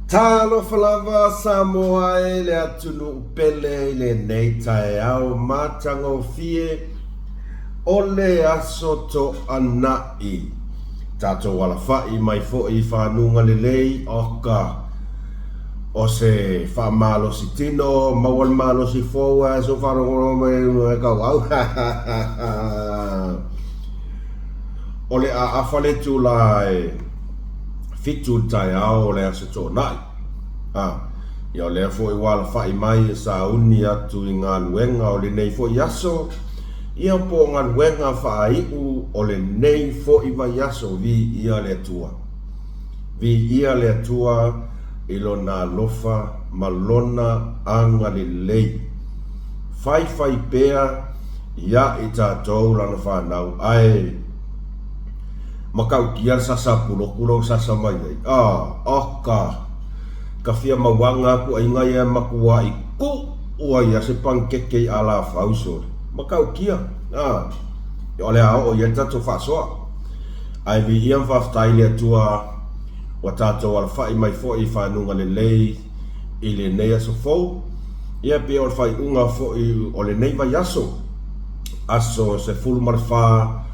Talo falava Samoa e le atunu pele le nei tae au matango fie o le asoto anai. Tato wala fai mai fo I whanunga le lei oka o se whamalo si tino, mawal malo si foa, so whanongo mai ka wau. O le a awhale tu lai fitu tai ao le asoto nai. Ia lea fo I wala fai mai sa uni atu I ngā luenga o le nei fo I aso. Ia po ngā luenga whai u o le nei fo I vai aso vi ia le tua. Vi ia le tua ilo nā lofa malona anga le lei. Fai pea ia I tātou lana whanau ai. Makau kia sasa pulo sasa mai ai. Oka. Ka fia mawanga ku ai ngai e makua I ku ua ia se pankeke ala fauso. Makau kia. O le ao o ia tato whasoa. Ai vi iam whaftai le tua wa tato ala whai mai fo I whanunga le lei I le nei aso fau. Ia pe o whai unga fo I o le nei vai aso. Aso se fulu marwha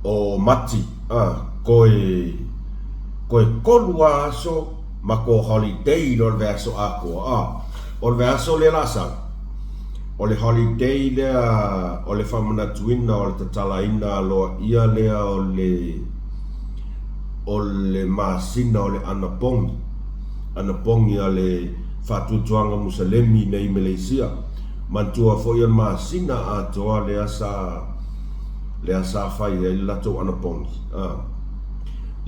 o mati. Koe kolua aso ma ko holiday lor verso ako o verso le lasa o le holiday le o le famana tuina o le tatalaina lo ia le o le masina o le anapong ia le fatutuanga musalemi nei Malaysia mantua fo ia masina atoa le asa fai e lato anapong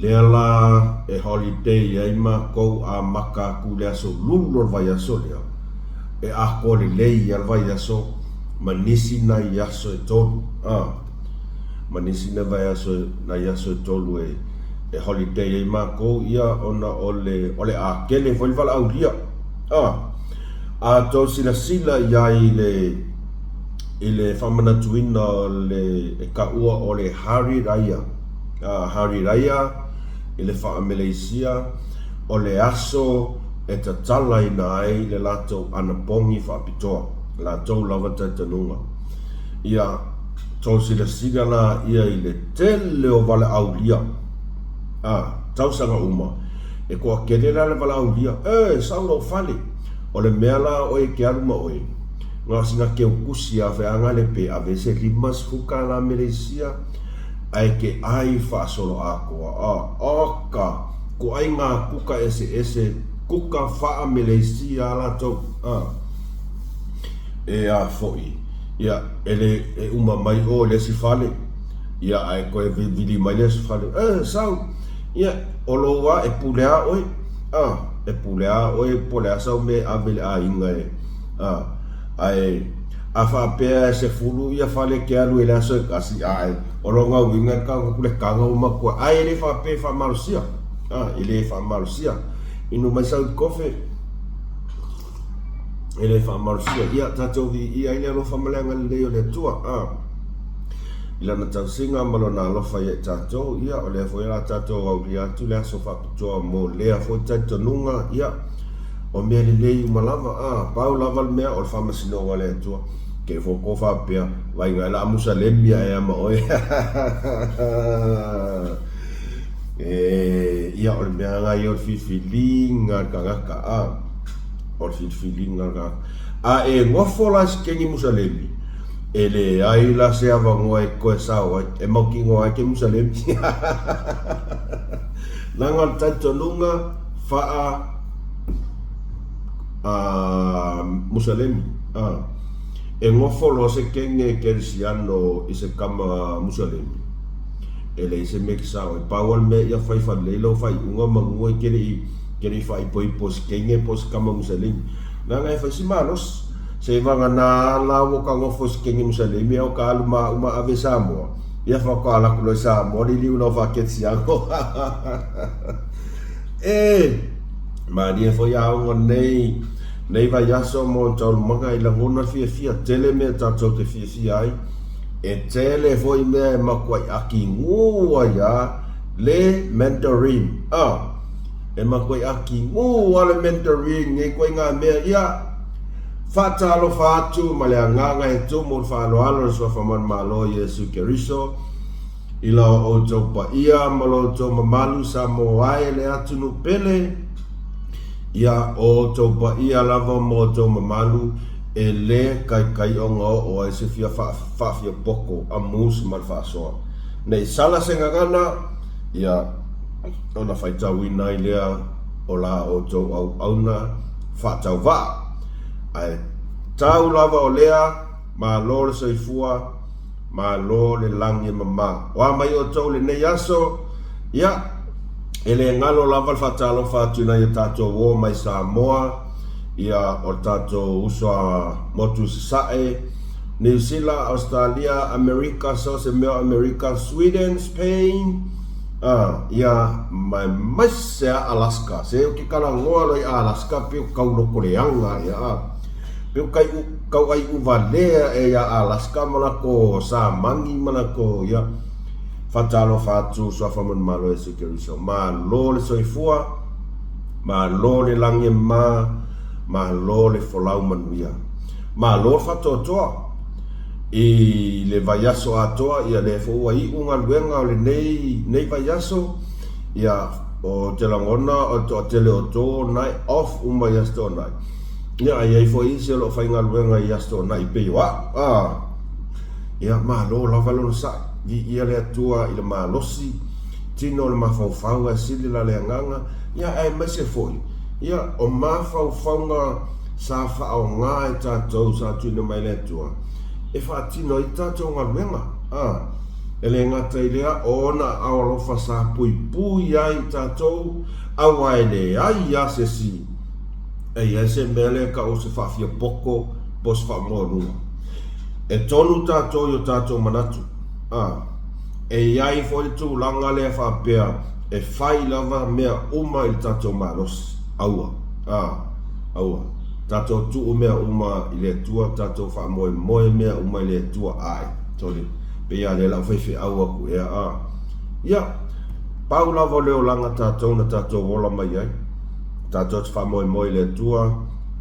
Lea la e holiday ai ma kou a maka ku lea so lulor vai aso lea. E a kore lei al vai aso manisi na yaso e tolu. Manisi na vai aso na yaso e tolu e holiday ai ma kou ia ona ole a kele foi vala au lia. A to sila ia ile famana tuina le e ka ua o le Hari Raya. Hari Raya ile wha Malaysia o le aso e ta tala ina ai le lato anapongi wha pitoa lato lava tanunga ia tau sila la ia ile tele o wale au lia tau sanga uma e kua kedera le wale au lia saulo fale o le mea la o e ke aruma oe ngā singa ke ukusi a wheanga le pe a vese limas huka la Malaysia ai ke ai fa solo ako oka ko ai ngā kuka ese kuka fa Malaysia la to e a foi ia ele e uma mai o le si fale ia ai ko e vili mai le si fale sau ia o loa e pulea oi e pulea oi polea sau me avele a inga ai a fa pea se fulu ia fale ke alu ele aso kasi ai o longa winga ka kule kanga uma ko ai ele fa pe fa malusia ele fa malusia inu mai sau kofe ele fa malusia ia tato vi ia ile lo fa malanga le o le tua ila na tau singa malona lo fa ia tato ia o le fo ia tato au ia tu le aso fa to mo le fo tato nunga ia o me le malava pau lava me o fa masino wale tua ke fo ko fa pea vai ga la musalemi e ma oi ia o me nga yo feeling ka o feeling nga e ngofolas ke ni musalemi ele ai la se ava ngoi ko sa o e mo ki ngoi ke musalemi nanga tanto lunga fa musalemi e ngofolo se kenge kersiano i se kama musalemi ele se mexa o pawal me ya fai fa lelo fai unga mangoi kere fai pos kenge pos kama musalemi na ngai fa si malos se vanga na lawo ka ngofos kenge musalemi o ka uma ave Samoa ya fa ka la kulo Samoa li no fa ketsiano ma dia foi a un nei vai aso mo tau manga I la ngona fia tele me tato te fia ai e tele foi me makwai aki ngua ya le Mandarin e ma koe aki ngu ale mentoring e koe ngā mea ia whatalo whātu ma le anganga e tō mo whālo alo e swa whaman malo Yesu Keriso i lau o tō pa ia ma lo tō mamalu sa mo ai le atunu pele ia o tō pa ia lava mo tō mamalu e le kai o ngā o ai se fia whafia poko a mūs man whaasoa nei sala se ngangana ia ona whaitau i nai lea o la o tō au auna whaatau wā ai tau lava o lea ma lo le soifua ma lo le langi mama wa mai o tau le nei aso ia ele ngalo lava whaatalo whaatuna i tātou o mai Samoa ia o tātou usua motu sae New Zealand, Australia, America, South America, Sweden, Spain ia mai sea Alaska se o ki kala ngoa lo i Alaska piu kau loko leanga ia piu kau ai uvalea e ia Alaska malako sa mangi malako ia fatalo fatu so fa man malo e Keriso ma lo le soifua ma lo le langi ma lo le folau manuia ma lo fatotoa i le vaiaso atoa ia le fo ai unga luenga o le nei vaiaso ia o te langona o to tele o to nai off uma yasto nai ia ai fo i se lo fainga luenga yasto nai pe wa ia ma lo la valo sa ia le atua i le malosi tino le mafau a sili la le nganga ia ai ma se foi ia o mafau sa fa o nga e tatou sa tino mai le atua e whaatino i tātou ngā luenga. Ele ngata i lea, ona awalo whasa pui ai tātou, awa e le ai a se si. E ia se mele ka o se whawhia poko, pos whamoa runga. E tonu tātou i o tātou manatu. E iai fwoi tū langa lea whapea, e whai lava mea uma i tātou maros. Aua. Aua. Tātou tuu mea uma i le tua, tātou wha moe mea uma i le tua ai. Tōli, pe ia le lau whaiwhi au aku ea Ia, pau lava leo langa tātou na tātou wola mai ai. Tātou te wha moe i le tua,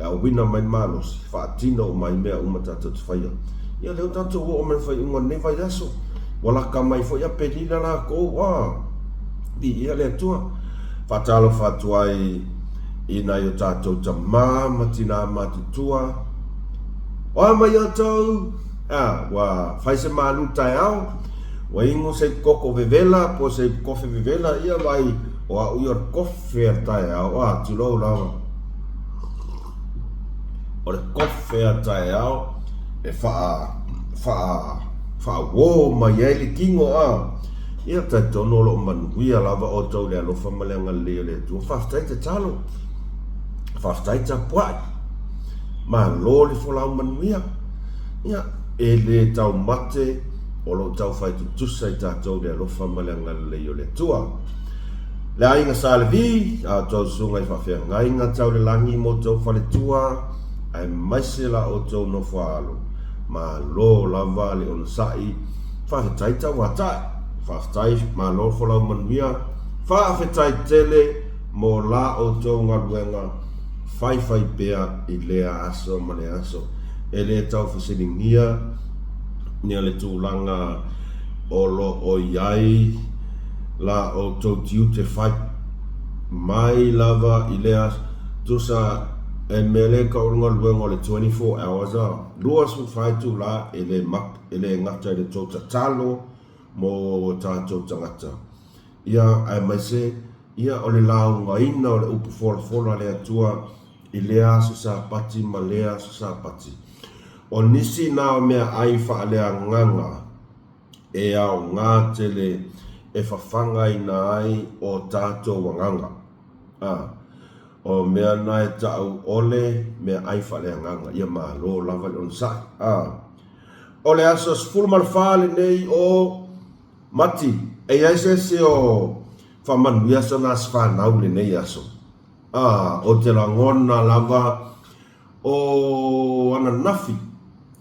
e wina mai malos, wha tino mai mea uma tātou te whaia. Ia leo tātou o mai whai unga ne vai aso. Walaka mai fo ia pelila la kou, Di ia le tua. Whatalo whatuai ina yo tātou ta matina matitua. Oa mai o tau, wa whaise malu tai au, wa ingo se koko vevela, po se kofe vevela, ia vai, oa uior kofe tai au, tulou lawa. O le kofe tai au, e wha wo mai ele kingo ia tai tono lo manuia lava o tau le alofa maleanga leo le tua, whaftai te talo. Whaftai ta puai ma lo le folau manuia ia e le tau mate o lo tau whai tutusa i tātou le alofa maleanga leo le tua le ainga sa le vi a tau sunga i whawhia ngainga tau le langi mo tau whale tua ai maise la o tau no whaalo ma lo lava le on sai whawhetai tau watai whaftai ma lo folau manuia whawhetai tele mo la o tau ngaruenga fai pea i lea aso ma le aso e le tau whasiringia nia le tūlanga olo o iai la o tau tiu te whai mai lava i lea tusa e mele ka urunga luenga le 24 hours lua su whai tu la e le ngata i le tau tatalo mo tātou tangata ia ai mai se ia o le lau ngaina o le upu fola le atua i lea su sa pati ma lea su sa pati. O nisi nao mea ai wha lea nganga e au ngā tele e whawhanga i nā ai o tātou wanganga. O mea nai tau ole mea ai wha lea nganga ia maa lo lava le on sai. O le asos fulman whale nei o mati e aise se o whamanuia sa nas whanau le nei aso. O te langona lava o ana nafi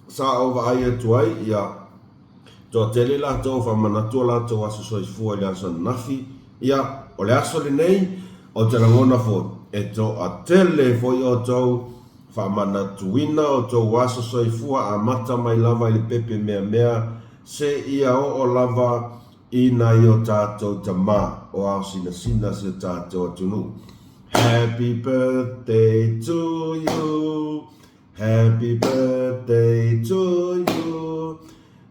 sa o va ai tuai ia to tele la to fa mana to la to aso soifua le aso nafi ia o le aso le nei o te langona fo e to a tele fo i o tau whamana tuina o tau waso soifua a mata mai lava i le pepe mea se ia o lava ina i o tātou tama o au sina se tātou atunu. Happy birthday to you, happy birthday to you,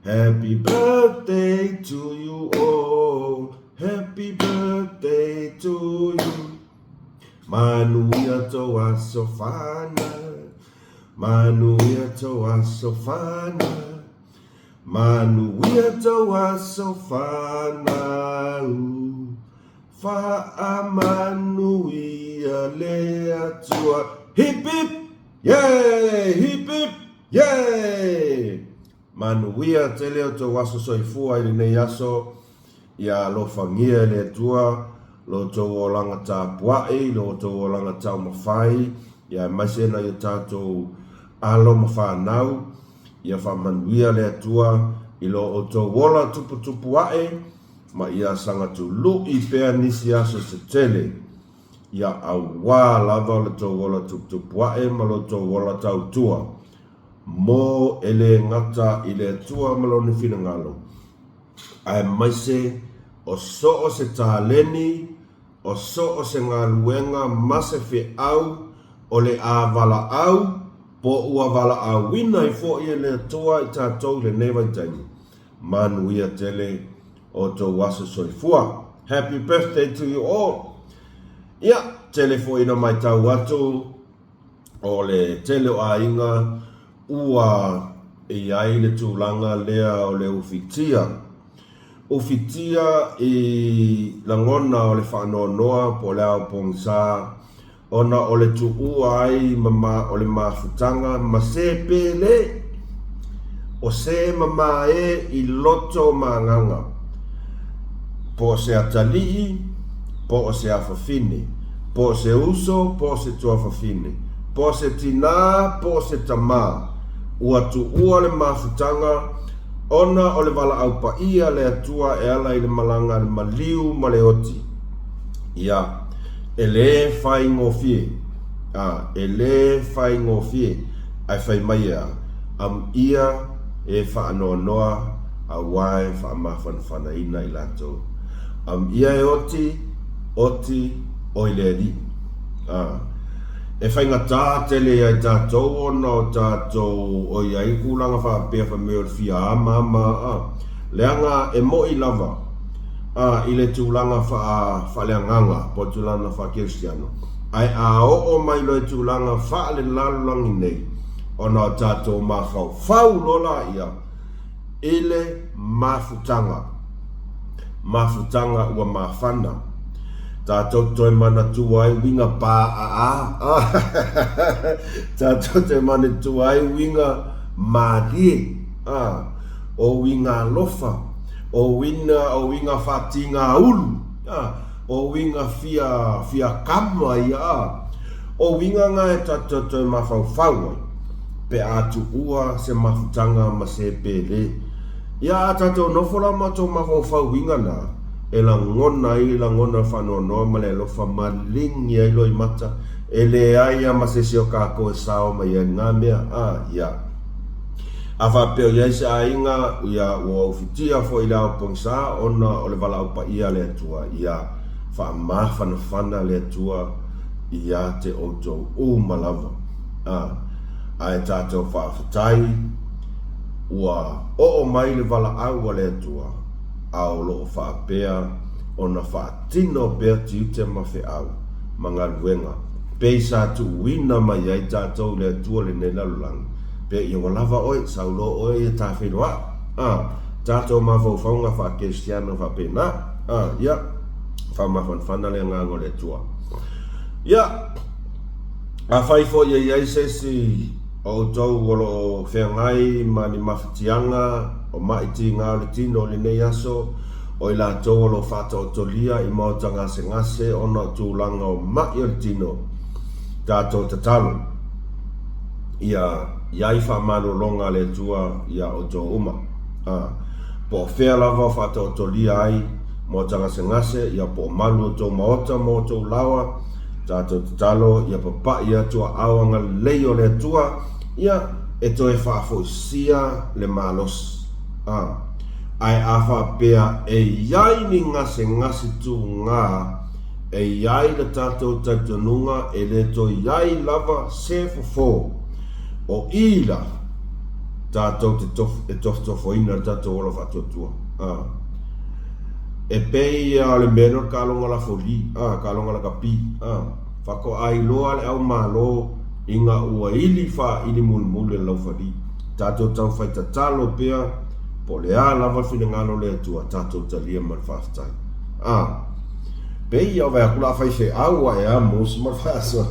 happy birthday to you, oh, happy birthday to you. Manuia toa sofana, manuia toa sofana, manuia toa sofana, fa manuia lea tua. Hip hip, yay, hip hip, yay. Manuia te leo toa soifua ili ne yaso ya lo fangia le tua. Lo tau o langa tā puai, lo tau o langa tau mawhai, ia maisena i tātou alo mawhanau, ia whamanuia le atua, i lo o tau wola tupu ae, ma ia sanga tu lu i pēr nisi aso se tele, ia awa lava le tau wola tupu ae, ma lo tau wola tau tua, mo ele ngata i le atua malone whina ngalo. Ai maise o so o se tāleni, o so o se ngā luenga mase fe au, o le a vala au, po ua vala au wina i fo i le toa i tātou le newa i taini. Manuia tele o tō waso soifua. Happy birthday to you all. Ia, tele fo ina mai tau atu, o le tele o a inga, ua i ai le tūlanga lea o le ufitia. Ufitia i langona o le whanonoa po leo pongsa, ona o le tuua ai mama o le mafutanga, ma se pele, o se mama e i loto maanganga, po se atalii, po se afafine, po se uso, po se tuafafine, po se tina, po se tama, ua tuua le mafutanga, ona o le wala au pa ia le atua e ala i le malanga le maliu ma le oti. Ia, e le whai ngofie. E le whai ngofie. Ai whai mai ea. Am ia e wha anoa noa a wae wha mawhanwhana ina i lato. Am ia e oti o i le ri. E whai ngā tā tele ai tātou ona o tātou o iai kūlanga wha pēr wha meo le fia ama. Leanga e mo i lava i le tūlanga wha leanganga po tūlanga wha Kristiano. Ai a o mai lo e tūlanga wha le lalulangi nei ona o tātou mawhau lola ia ile mafutanga ua mawhana. Tātou toi mana tuai winga pā Tātou toi mana tuai winga mārie. O winga lofa. O winga whatinga ulu. O winga fia kama ia. O winga ngai tātou toi mawhauwhau. Pe atu ua se mafutanga ma se pele. Ia tātou nofola matou mawhauwhau winga na. E la ngona whanonoa ma le lofa malingi ai loi mata. E le aia ma se sio kako e sao ma ia ngā mea. Ia. A whapeo iai se a inga ia ua ufitia fo i lao pongsa ona o le wala upa ia le atua. Ia wha le atua ia te outou malava. A e tātou whaafatai ua o mai le wala au le atua. Au lo whaapea o na whaatino pea tiute ma whi au mga luenga. Pei sa tu wina mai ai tātou le atua le ne lalulang. Pea i o lava oi, saulo oi e tā whenua. Tātou ma whauwhaunga wha Kristiano wha pena. Ia, wha mawhanwhana le ngango le atua. Ia, a whaifo ia iai sesi o tau wolo whengai ma ni mawhitianga o maiti ngā le tino le nei aso o i la tau lo whata o tolia i mauta ngase o na tūlanga o mai o le tino tātou tatalo. Ia iai whamano longa le tua ia o tō uma. Po whea lava whata o tolia ai mo tanga se ngase ia po malu to maota mo to lawa tato talo ia papa ia tua awanga leio le tua ia e to e fa fo sia le malos ai afa pea e yai ni ngase tu nga e yai le tato tatonunga e le to yai lava se fo o ila tato te tofo ina tato ola fa tua e pei le menor kalonga la foli kalonga la kapi fako ai loa le au malo inga ua ili fa ili mulmul le lau fali tato tau fai tatalo pea po le a lava fina ngalo le tua tato talia man faftai pei au vai akula fai fe aua e a mus man faso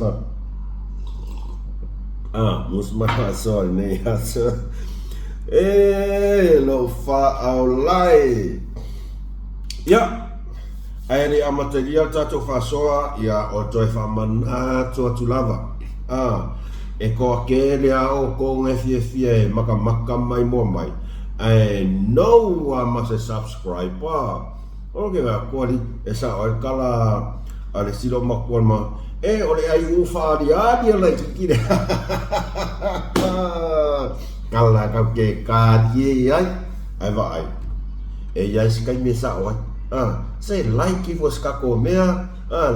mus man faso ne aso lo fa au lai ya ai a material tato fasoa ya o toi fa mana to lava e ko ke le o ko nge maka mai mo mai ai no must subscribe okay ga ko li esa o kala ale silo makon ma ole ai ufa dia la kire kala ka ke ka ye ai vai e ya skai me sa o say like if was kako mea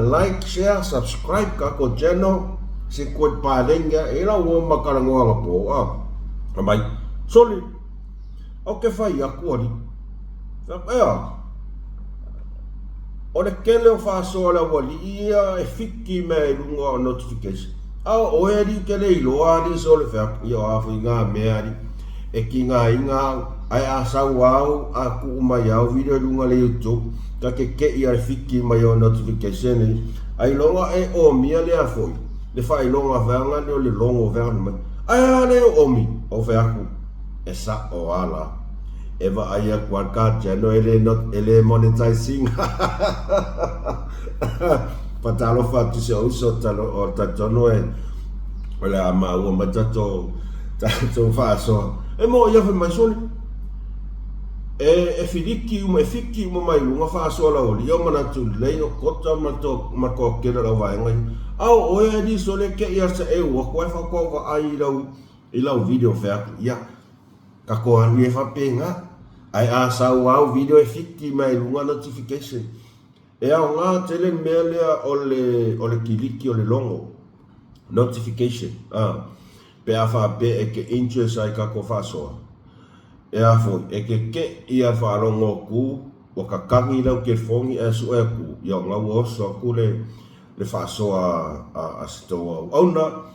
like share subscribe kako channel si kuat palenga ela wo makarango po mai soli okay fai aku ali ole kele fa sola wali ia e fiki me lunga notification o eri kele ilo ali sole fa yo afu nga me ali e kinga inga ai asa wow aku mai au video lunga le YouTube ka ke ia fiki mai notification ai longa e o mia le afoi le fai longa vanga le longo verme ai le o mi o fe aku esa o ala eva ai aku ka channel ele monetizing patalo fa tu se uso talo o tatono e ola ama o matato tato fa so e mo ia fe mai soli e fiki uma mai lunga fa so la oli o mana tu le o kota ma ko ke la vai ngai au o e di sole ke ia se e o ko fa ko va ai ila video fa ia ka ko an fa penga ai a sa wow video e fiki mai lunga notification e a nga tele mele ole kiliki ole longo notification pe a fa pe e ke interest ai ka ko fa so e a fo e ke ia fa longo ku o ka kangi lau ke fongi e su e ku ia nga wo so ku le fa so a sto ona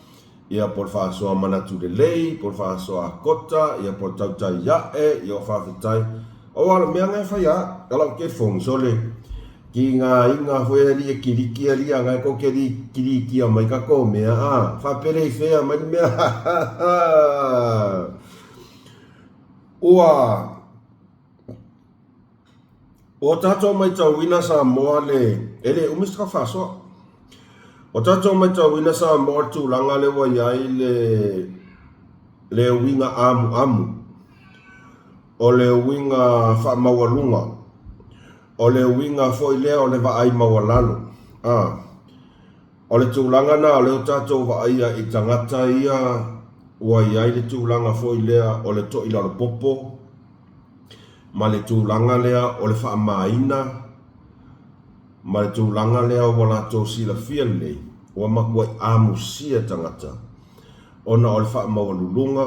ia por fa so mana tu de lei por fa so a kota ia por tau tai ya ia fa fitai o ala me nga fa ya ala ke fong so le ki nga inga ho e li kiriki ali nga ko ke li kiriki mai ka ko me fa pere fe mai me o tato mai tau wina sa moa ele umistra fa so o tato mai tau wina sa moa tu langa le wa yai le winga amu o le winga fa mawalunga o le winga foi le o le va ai mawalalo o le tu langa na o le tato va ai i tangata ia wa yai le tūlanga foi lea o le to ilalo popo ma le tūlanga lea o le wha maina ma le tūlanga lea o wala tō sila fia lei o makua amusia tangata ona o le wha mawalulunga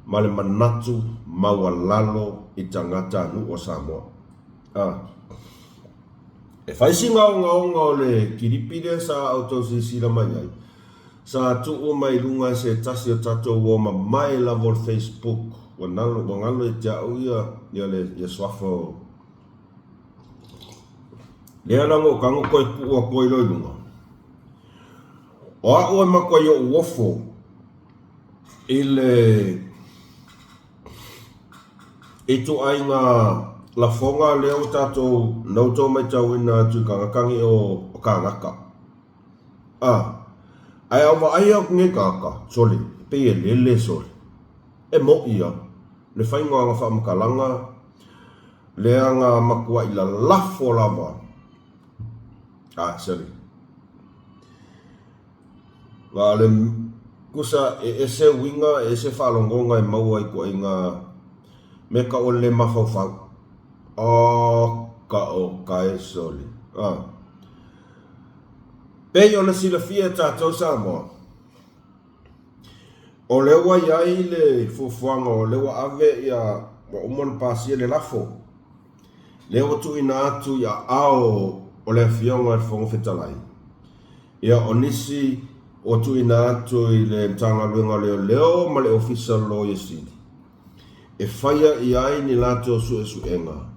ma le manatu mawalalo i tangata anu o Samoa e whaisi ngaonga o le kiripire sa autosi sila mai sa tu o mai lunga se tasi o tato o ma mai la vol Facebook o ngalo e tia o ia le swafo le alango kango koi pu o koi loi lunga o a o ma koi o wofo e tu ai nga la fonga le o tato no to mai tau ina tu kangakangi o kangaka ai awa ai au nge kaka soli pe e le soli e mo ia le fai ngoa nga wha makalanga lea ngā makua i la lafo lava. Sari. Ngā le kusa e se winga, e se whalongonga e maua i ko i ngā me ka o le mawhauwhau. Ka o ka e soli. Pei ona sila fia tātou Samoa. O lewa iai le fufuanga, o lewa ave ia wa umon pasia le lafo. Lewa tu ina atu ia ao o le fionga e whongo whetalai. Ia onisi o tu ina atu i le tanga luenga leo ma le official lawyer city. E whaia iai ni lato su e su enga.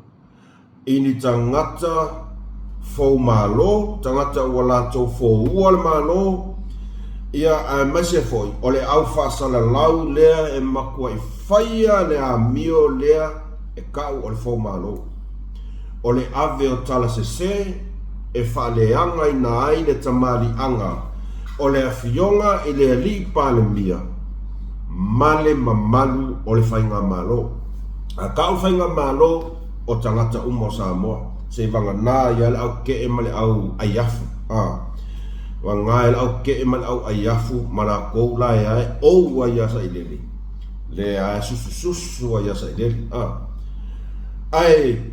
Ini tangata fau malo, tangata ua lato fau ua le malo, ia a mese foi, o le au whaasala lau lea e makua i whaia le a mio lea e kau o le fau malo. O le ave o tala se e whaaleanga i na ai le tamari anga, o le awhionga i le li pāle mia, male mamalu o le whainga malo. A kau whainga malo o tangata umo Samoa. Se vanga nā ia le au ke e male au aiafu. Wa ngā e le au ke e male au aiafu, mana kou la e ai, ou a iasa i lele. Le a susu a iasa i lele. Ai,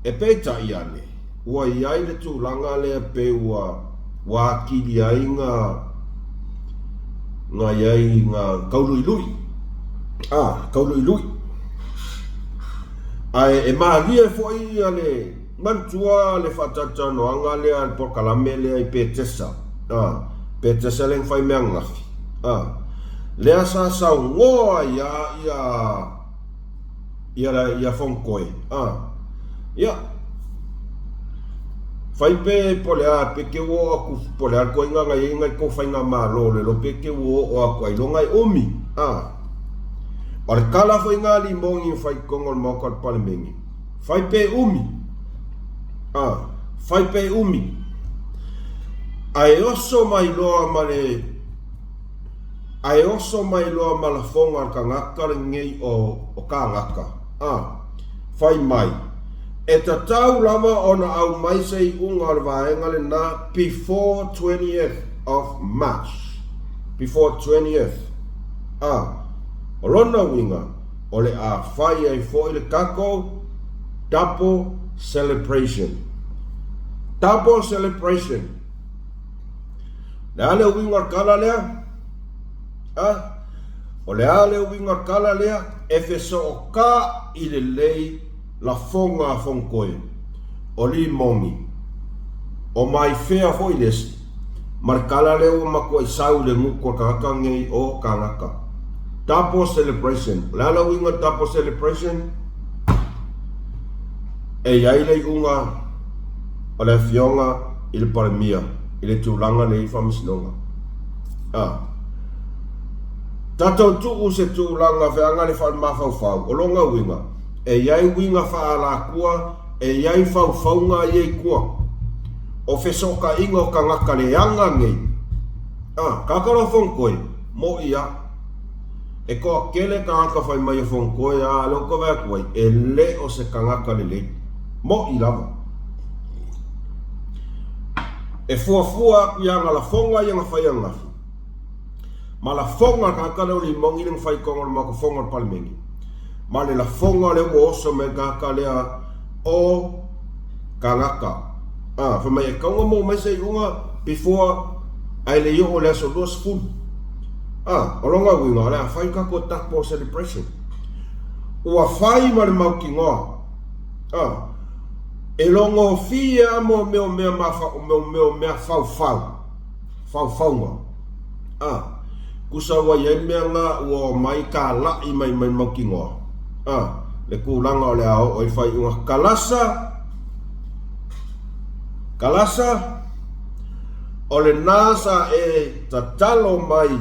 e peta i ane, ua iai le tūlanga le pe ua wakili ai ngā iai ngā kaului lui. Kaului lui. Ai, e maalia e fwoi ane, mantua le whatata noanga lea al pokalame lea i petesa. Petesa leng whai mea ngafi. Lea sa sau ngoa ia whongkoe. Ia. Whai pe pole a peke wo aku pole a koe nga ngai ngai ko whai ngā malo le lo peke wo o aku ai lo ngai omi. O le kala whai ngā li mongi whai kongol moko al palemengi. Whai pe umi. Whai pe umi. Ai oso mai loa ma la fonga ka ngaka le ngei o ka ngaka. Whai mai. E ta tau lama ona au mai sei unga le vaenga le na before 20th of March. Before 20th. O lona winga o le a whai ai fo le kako double celebration. Double celebration. Le ale winga kala lea. O le ale winga kala lea e feso o ka i le lei la fonga fonkoe. O li mongi. O mai fea foi lesi. Mar kala leo mako i sau le nguko kakaka ngei o kangaka. Double celebration. Le ale winga double celebration. E iai le unga o le fionga i le paramia. I le tūlanga le i whamisinonga. Tātou tuu se tūlanga whianga le whamawhauwhau. O longa winga. E iai winga whaala kua. E iai whauwhaunga i ei kua. O whesoka ingo ka ngaka le anga ngei. Kakaro whongkoe. Mo ia. E koa kele ka ngaka whai mai whongkoe. Loko vea koe. E le o se ka ngaka le le. Mo i lava. E fuafua ia la fonga ia ngā whai angafi. Ma la fonga kakale o li mongi ng whai kongo ma ko fonga palmengi. Ma le la fonga le o oso me kakale o kangaka. Whamai e kaunga mo mai sei unga before ai le yo o le aso dos full. O longa winga le a whai kako takpo celebration. Ua whai ma le mau ki ngoa. E longo fia mo meo mea fau. Kusa wa ye mea nga ua mai ka la i mai mauki ngoa. Le kulanga o le ao o i whai unga kalasa o le nasa e tatalo mai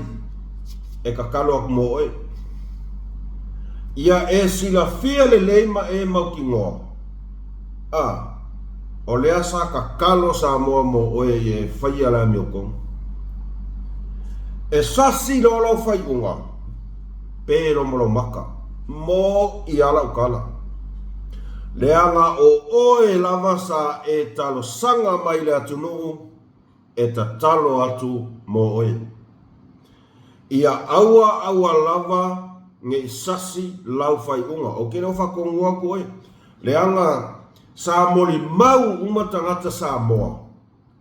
e kakalo ak mo e. Ia e sila fia le leima e mauki ngoa. O lea sa kakalo sa moa mo oe e whai ala mio kong. E sasi lo lau whai unga. Pero mo lo maka. Mo i ala ukala. Leanga o oe lava sa e talo sanga mai le atunu e ta talo atu mo oe. Ia aua lava nge sasi lau fai unga. O kena whakongua ko e. Leanga sa moli mau umatangata sa moa.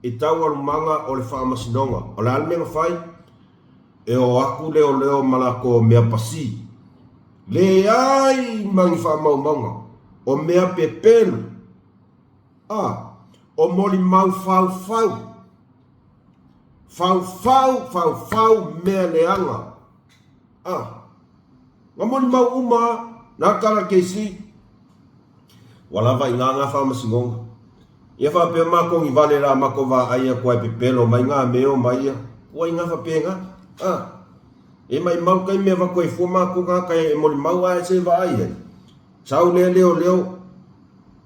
I tau alumanga o le whaamasinonga. O le almenga fai e o aku leo malako mea pasi. Le ai mangi whaamaumanga. O mea pepelu. O moli mau fau. Fau mea leanga. Nga moli mau uma na kala keisi. Walava inga whaamasinonga. Ia whapea mako i vale la mako wa aia kua pepelo mai ngā meo mai ia. Ua inga whapea nga. E mai mau kai mea wako i fumako ngā kai e moli mau ae se wa aia. Sau leo.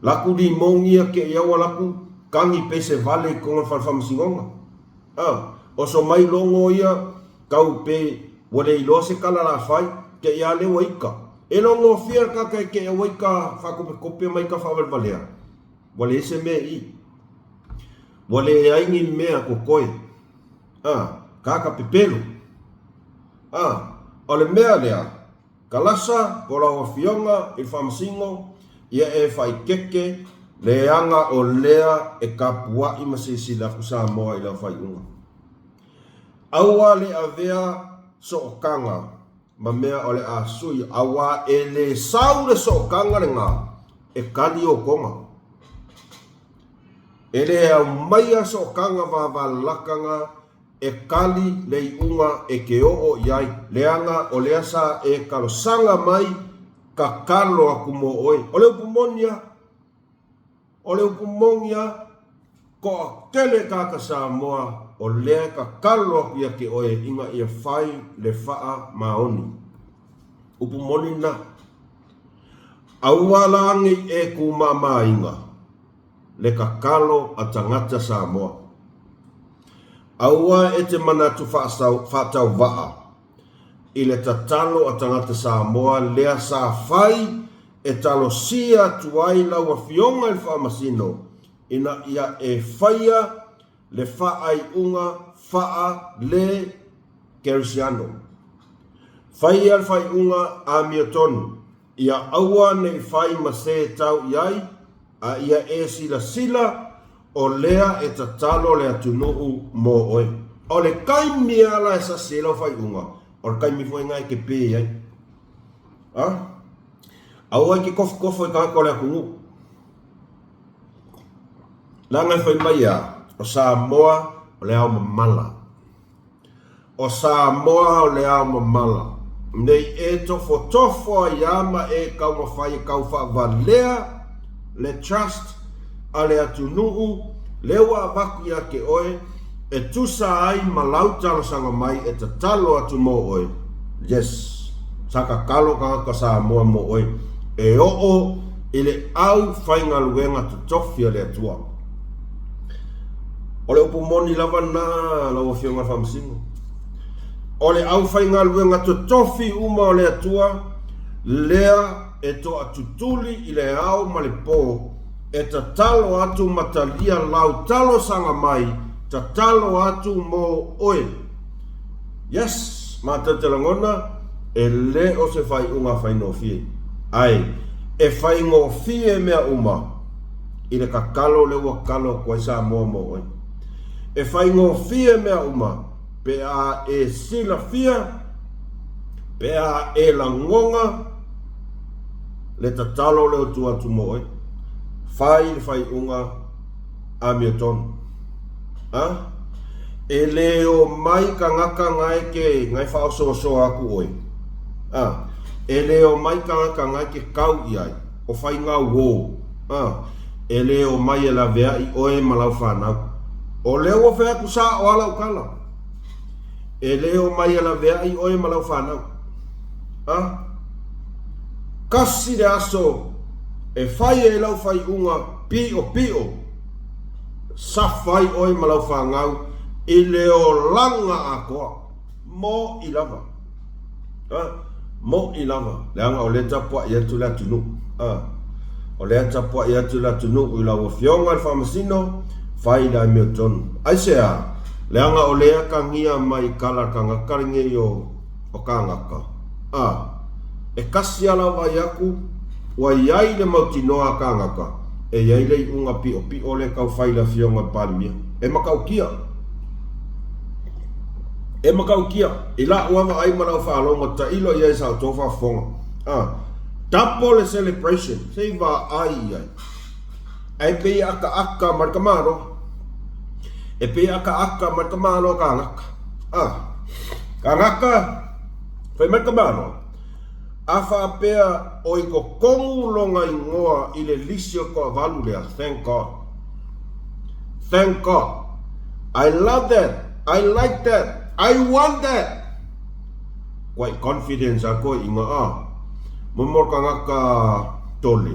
Laku li mongia ke iawa laku kangi pese vale i konga whamasingonga. O so mai longo ia kau pe wale ilo se kala la whai ke ia le waika. E longo whia kakai ke ia waika whakope kope mai ka whawalvalea. Wale ese mea i. Wale aingi mea ko koe. Kaka pepelu. Ole mea lea. Kalasa, pola o fionga, il whamasingo, ia e whai keke, leanga o lea e kapua i masisi la kusa moa i la whai unga. Aua le avea so o kanga, ma mea ole a sui, awa e le sau le so o kanga le ngā, e kali o konga. E le au maia so o kanga wa lakanga, e kali le unga e ke o iai, leanga o leasa e kalosanga mai, ka kalo aku mo oi. Ole upumongia, ko a tele kaka sa moa, o lea ka kalo aku ia ke oe, inga ia whai le whaa maoni. Upumoni na. Aualangi e kumama inga, le ka kalo a tangata sa moa. Aua e te manatu whaatau waa. I le tatalo a tangata Samoa lea sa whai e talo sia tuai lau a fionga i whaamasino. Ina ia e whaia le whaai unga whaa le Kerisiano. Whaia le whai unga a miotonu. Ia aua nei whai ma se tau iai a ia e sila o lea e tatalo le atunuu mo oe. O le kaimi ala e sa selo whai unga. O le kaimi fwoi ngai ke pē iai. Au ai ke kofo i kako le akungu. Langa whai mai a, o Samoa o le au mamala. O Samoa o le au mamala. Nei e tofo a iama e kau mawhai e kau whavalea le trust a le atunuu, lewa waku ia ke oe, e tusa ai malau talo sanga mai e te talo atu mo oe. Yes, saka kalo ka Samoa mo oe. E oo, ile au whainga luenga tu tofia le atua. Ole upu moni lava na lawa fionga whamsingo. Ole au whainga luenga tu tofi uma o le atua, lea e to atutuli ile au malipo, e ta talo atu matalia lau talo sanga mai, ta talo atu mo oe. Yes, mata te langona, e le o se whai unga whai no fie. Ai, e whai ngō fie mea uma, i le kakalo le ua kalo kwa isa moa mo oe. E whai ngō fie mea uma, pe a e sila fia, pe a e langonga, le ta talo le o tu atu mo oe. Whai unga a miotonu. E leo mai ka ngaka ngai ke ngai whao so aku oe. E leo mai ka ngaka ngai ke kau iai. O whai ngā wō. E leo mai e la vea i oe malau whanau. O leo o whea kusa o alau kala. E leo mai e la vea i oe malau whanau. Kasi de aso. E whai e lau whai unga pio. Sa whai oi malau whangau. I leo langa a koa. Mo i lava. Mo i lava. Leanga o le tapua i atu le atunu. o lea tapua i atu la tunu i la wafionga al whamasino, whai la meo tonu. Aisea, leanga o lea ka ngia mai kala ka ngakaringe o ka ngaka. E kasi ala wai aku, wa iai le mautinoa ka ngaka, e iai le unga pi o le kau whai la fionga palimia. E makau kia. E makau kia. I la uama ai manau whaalonga ta ilo iai sa tofa fonga. Tapo le celebration, sei va ai. Ai pe aka markamaro. E pe aka markamaro ka ngaka. Ka ngaka, whai markamaro. Afa apea o i ko kongu longa i ngoa i le lisio ko avalu lea. Thank God. Thank God. I love that. I like that. I want that. Quite confidence ako i nga Mumor ka ngaka tole.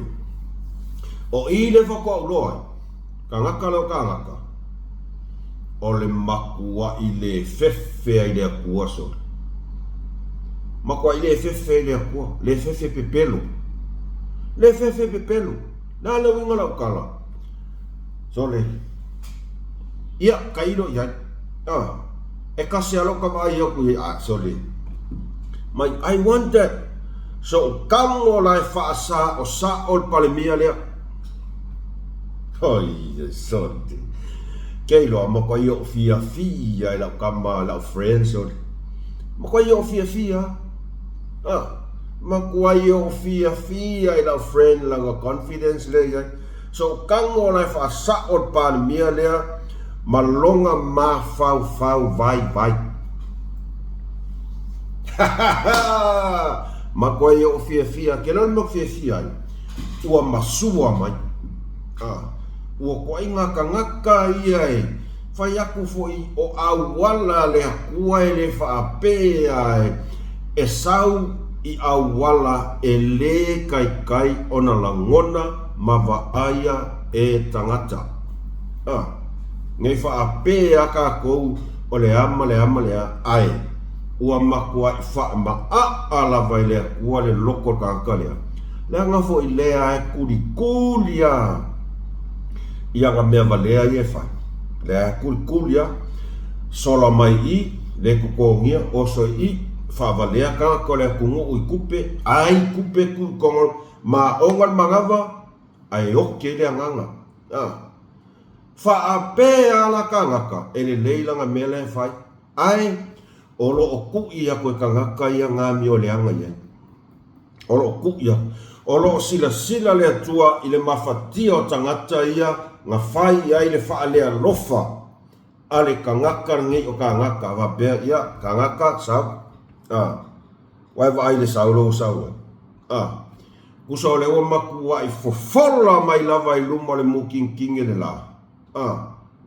O i le whako au loa. Ka ngaka leo ka ngaka. O le makua i le whewhea i le akua sori. Makua i le whewhea i le akua. Le whewhea pepelo. Le whewhea pepelo. Nā le winga lau kala. Sole. Ia, ka ilo iai. E kasi alo ka mai aku i sole. Mai, I want that. So kamo lai whaasa o sa o palemia lea. Hoi, sorte. Kei loa mako i o fia i lau kama lau friends o. Mako i o fia. Mako i o fia i lau friend lau confidence lea. So kamo lai whaasa o palemia lea. Malonga ma fau vai. Makua i o fia, ke lan mo fia ai. Ua masua mai. Ua kua inga ka ngaka iai. Whai aku foi o awala le akua e le whaapea e sau i awala e le kai ona langona ma vaaya e tangata. Ngai whaapea ka kou o le ama ai. Ua makua i wha ma ala vai lea ua le loko kākalea. Lea ngafo i lea e kulia. Ia ngā mea valea i e whai. Lea kulia. Sola mai i, le kukongia, oso i, wha valea kākalea kungu ui kupe, ai kupe kukongo, ma ongal magawa, ai oke lea nganga. Wha apea ala kāngaka, ele leilanga mea le whai. Ai, olo o kuia koe ka ngaka ia ngā mi o leanga ia. Olo o kuia. Olo o sila lea tua i le mawhatia o tangata ia ngā whai ia i le wha lea lofa. Ale ka ngaka ngi o ka ngaka. Wapea ia ka ngaka sau. Wai wa ai le saulo sau. Kusa o le o makua i fofola mai lava i luma le muking le la.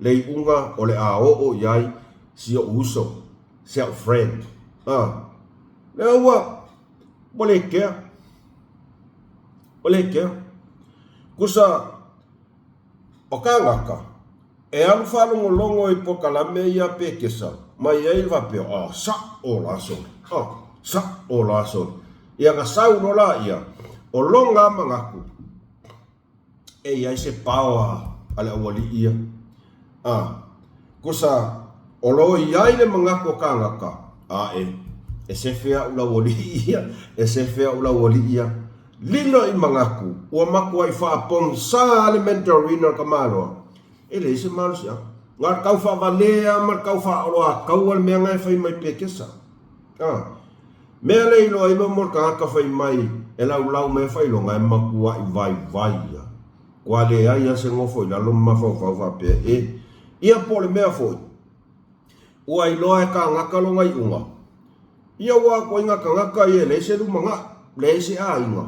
Le unga o le a o iai si o uso. Self-friend. Lea ua, boleh kea. Kusa, o ka ngaka, e alu whalongo longo i po kalame ia pekesa, mai ei wapeo, sa o laso. Ia ngā sau no la ia, o longa mangaku, e iai se paoa ale awali ia. Kusa, o lo iai le mangako ka ngaka. E se fea ula wali ia. Lino i mangaku. Ua maku ai whaapong sa elementary na kamaloa. E le se malu siya. Ngar kau whaavalea, mar kau whaaloa. Kau al mea ngai whai mai pekesa. Mea le ilo ai mamor ka ngaka whai mai. E lau mea whai lo ngai maku ai vai ia. Kua le ai se ngofo i lalo mawhau whapea. Ia po le mea foi. Ua i loa e ka ngaka longa i unga. Ia ua ko inga ka ngaka i e le se lumanga, le se a inga.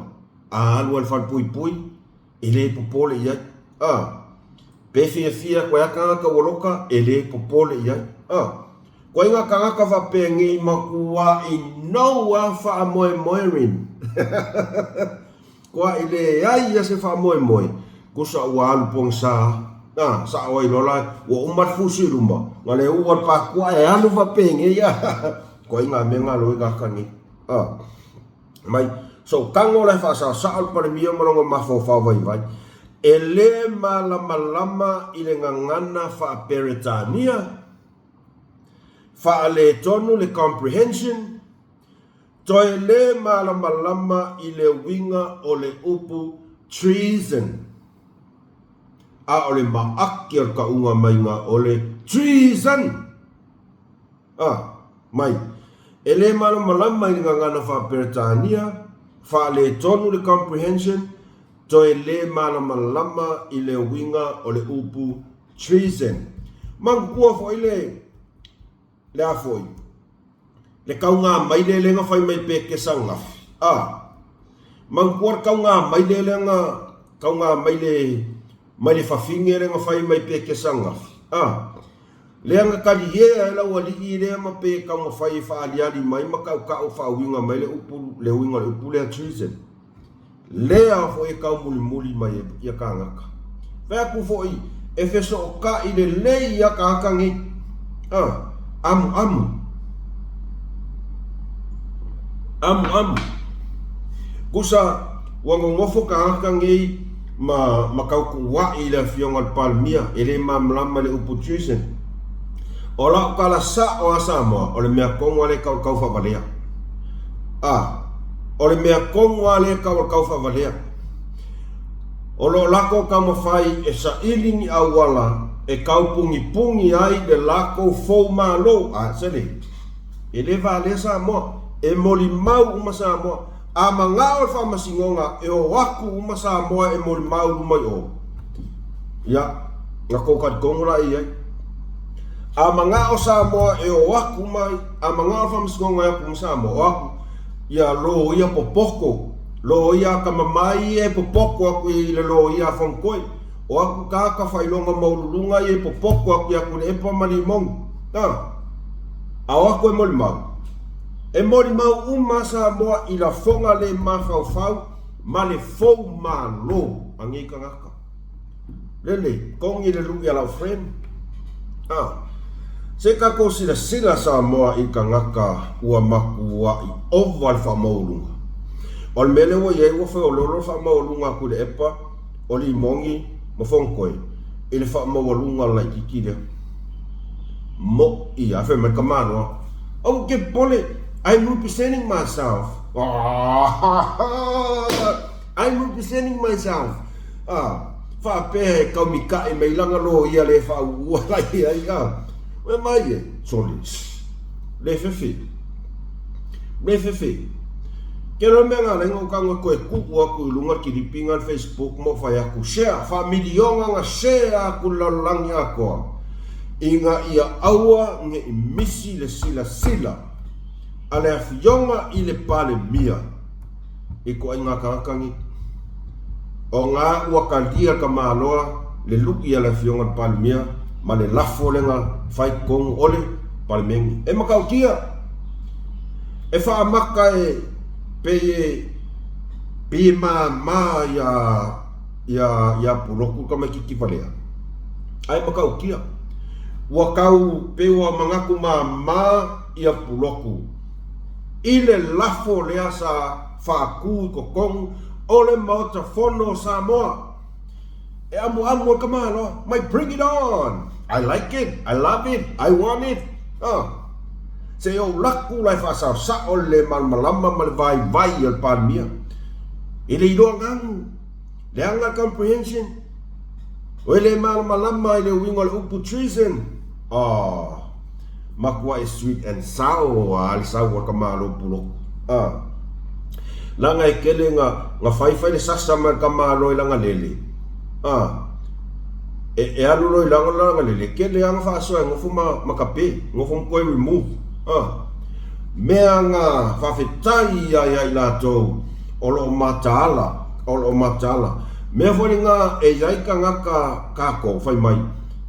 Alu al whan pui, e le popole iai. Pe fia ko ia ka ngaka waloka, e le popole iai. Ko inga ka ngaka whape ngi makua i noua wha moe rin. Kua i le ai ia se wha moe. Kusa ua alu pong sa. Sa oi lola o umat fusi rumba ngale uat pa kwa e alu va penge ya ko inga menga lo ga kani mai So kango le fa sa al par mia mo ma fo fa vai ele malama i le ngangana fa peritania fa le tonu le comprehension to ele malama i le winga o le upu treason a ole maaki o ka unga mainga ole treason mai ele malama i le ngangana fa peritania fa le tonu le comprehension to ele malama i le winga o le upu treason. Mangkua fo ile le afoi. Le kaunga mai le lenga fai mai pe ke sanga. Mangkua kaunga mai le lenga kaunga mai le fafinge lenga fai mai pe ke sanga. Le anga kali ye la wali i le ma pe kaunga fai fa aliali mai ma ka fa winga mai le upu le winga le upu le treason. Lea fo e kau muli mai ia ka ngaka. Vea ku fo i e feso o ka i le lei ia ka haka ngi. Amu. Kusa wango ngofo ka haka ngi ma kau ku wa i le fionga palmia e le mamlama le upu treason. Ola o kala sa o asama o le mea kongo le kau fa valea. O le mea kongoa le kau fa valea. O lo lako ka mawhai e sa ilingi awala e kau pungi ai le lako fau malo sele. E le vale sa moa e moli mau uma sa moa a mangao fa masingonga e o waku uma sa moa e moli mau umai o. Ya, ngako kat kongola i ai. A mangao sa moa e o waku mai a mangao fa masingonga e kuma sa moa waku. Ia lo ia popoko lo ia kamamai e popoko aku i le lo ia fonkoi o aku ka failonga maulunga e popoko aku ia kule epa malimong a aku e molimau uma sa moa i la fonga le mafau ma le fou malo angi kangaka lele kongi le lugi ala friend se ka ko sila sa moa i kangaka ua maku wa i oval fa maulunga. Ol mele wo ye wo fe o lolo fa maulunga ku le epa o li mongi mo fonkoi. Ele fa maulunga la kikile. Mo i afe me kamano. Oh ke pole I'm representing myself. I'm representing myself. Fa pe ka mi ka e me langa lo ia le fa ua la ia. We mai e, solis. Le fefe. Ke lo menga le ngo kanga koe kuku aku lunga ki dipinga Facebook mo fai aku share. Fa milionga nga share aku lalangi ako. Inga ia aua nge imisi le sila. Ale afionga i le pale mia. Iko inga kakangi. O nga wakalia ka maloa le luki ala fionga pale mia. Ma le lafo lenga fai kong ole palmengi. E makau kia. E wha amaka e peye ma ya puloku ka mai kiki valea. Ai makau kia. Wakau pewa mangaku ma ia puloku. Ile lafo lea sa whaaku ko kong ole mauta fono sa moa. E amu kamalo. Mai bring it on. I like it. I love it. I want it. Se o laku lai whasau sa o le malmalama mal vai al palmia. Ile idoa ngangu. Le anga comprehension. O le malmalama ile wingo le upu treason. Makua is sweet and sour. Ali sour kamalo pulo. Langa ikele nga fai le sasa mal kamalo ilanga lele. E alu lo ilanga lele ke le anga faso ngofu makape ngofu mkoe remove mea nga fafetai ya ila to olo matala mea foli nga e yaika ngaka kako fai mai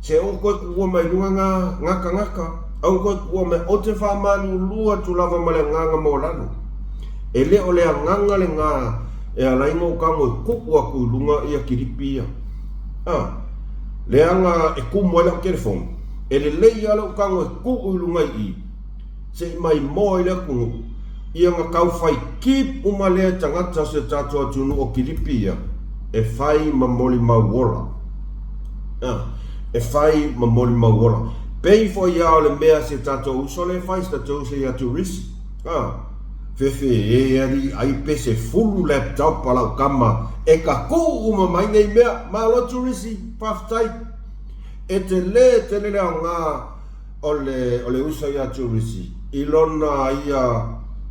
se o koe kuwa mai lunga ngaka au koe kuwa mai o te whamanu lua tu lava male nganga maulano e le o lea nganga le nga e alaingo kango e kuku aku lunga ia kiripia leanga e kumo ala telefon e le lei ala kango e kuku lunga i se mai mo ile ku ia ngā kau whai kip umalea tangata se tātua tunu o Kilipi ia, e whai mamoli mauola. E whai mamoli mauola. Pei fo ia o le mea se tātua uso le whai se tātua se ia tu risi. Fefe e ari ai pe se fulu laptop palau kama, e ka kou uma mai nei mea, ma lo tu risi, paftai. E te le ngā o le uso ia tu risi. Ilona ia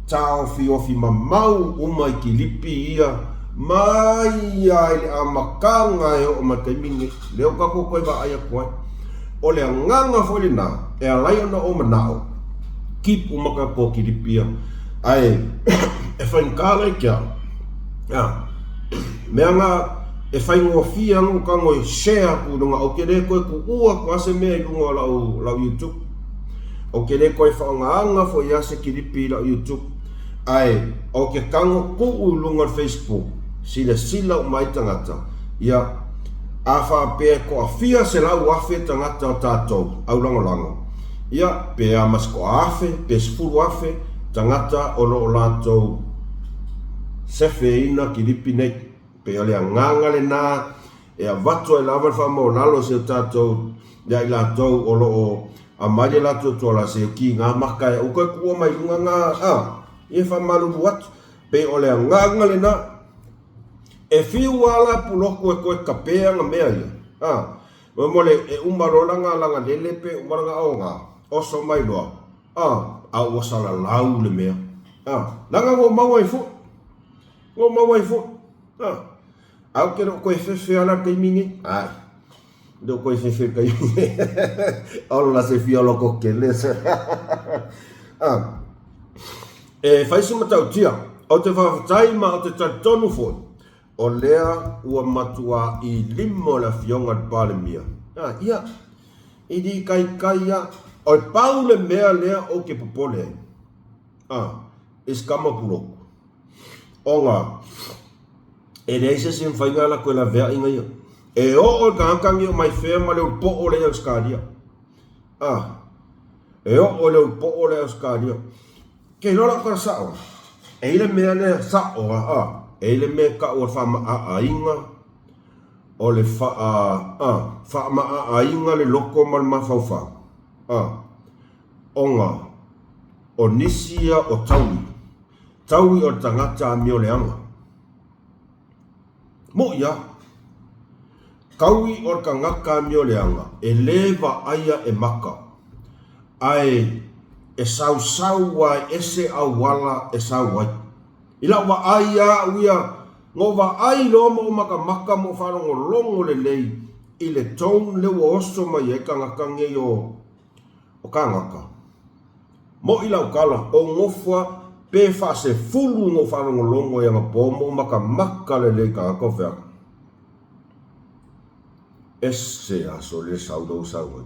tau fi mamau uma i Kilipi ia, mai ia ile a makanga e o mataimingi, leo kako koe wa aia koe. O le nganga foli nā, e a laiona o manao, kip umaka po Kilipi ia. Ai, e whainkala i kia. Mea ngā, e whaingoa fia ngu kango i share ku runga, o kere koe ku ua ku ase mea i runga lau YouTube. O kere koe whaongaanga fo i ase Kilipi lau YouTube. Ai, o ke kango ku u lunga Facebook, sila umai tangata. Ia, a whapea ko a fia se lau afe tangata o tātou, au lango. Ia, pea masko afe, pe sifuru afe, tangata o lo lato sefe ina Kilipi nei pe ole nganga le na e a vato e lava fa mo lalo se tato ya ila to o lo a mai lato to la se ki nga maka o ko ku mai nga e fa malu wat pe ole nganga le na e fi wala pulo ko kapea nga mea mo le e umarola nga langa lele pe umara o nga o so mai lo au wasala lau le mea. Langa ngō mawai fu. Au kero koe whewhe ana kei mingi. Do koe whewhe kei mingi. Aula se whiolo ko ke lesa. E whaisu matau tia. O te whawhatai ma o te taitonu fōi. O lea ua matua i limo la fionga pāle mia. Ia. I di kai ia. O pau le mea lea o ke popole. Iskama puloku. O ngā. E reise sin whaingala koe la vea inga ia. E o kāngangi o mai whea ma leo po o lea skaria. E o leo po o lea skaria. Ke lora kora sao. E le mea lea sao. E le mea ka ua whama a inga. O le whama a inga le loko mal mawhauwha. Onga o nisia o taui o tangata a mio leanga mo ia kaui o kangaka a mio leanga e leva aia e maka ai e sau wai ese au wala e sau wai ila wa aia uia ngō wa ai lo mo maka mo whanongo longo le lei i le tong le wa oso mai e kangaka nge o kangaka. Mo ila ukala o ngofua pe fa se fulu ngo whanongo longo e nga pomo maka le le kangaka whea. Ese aso le saudou sauai.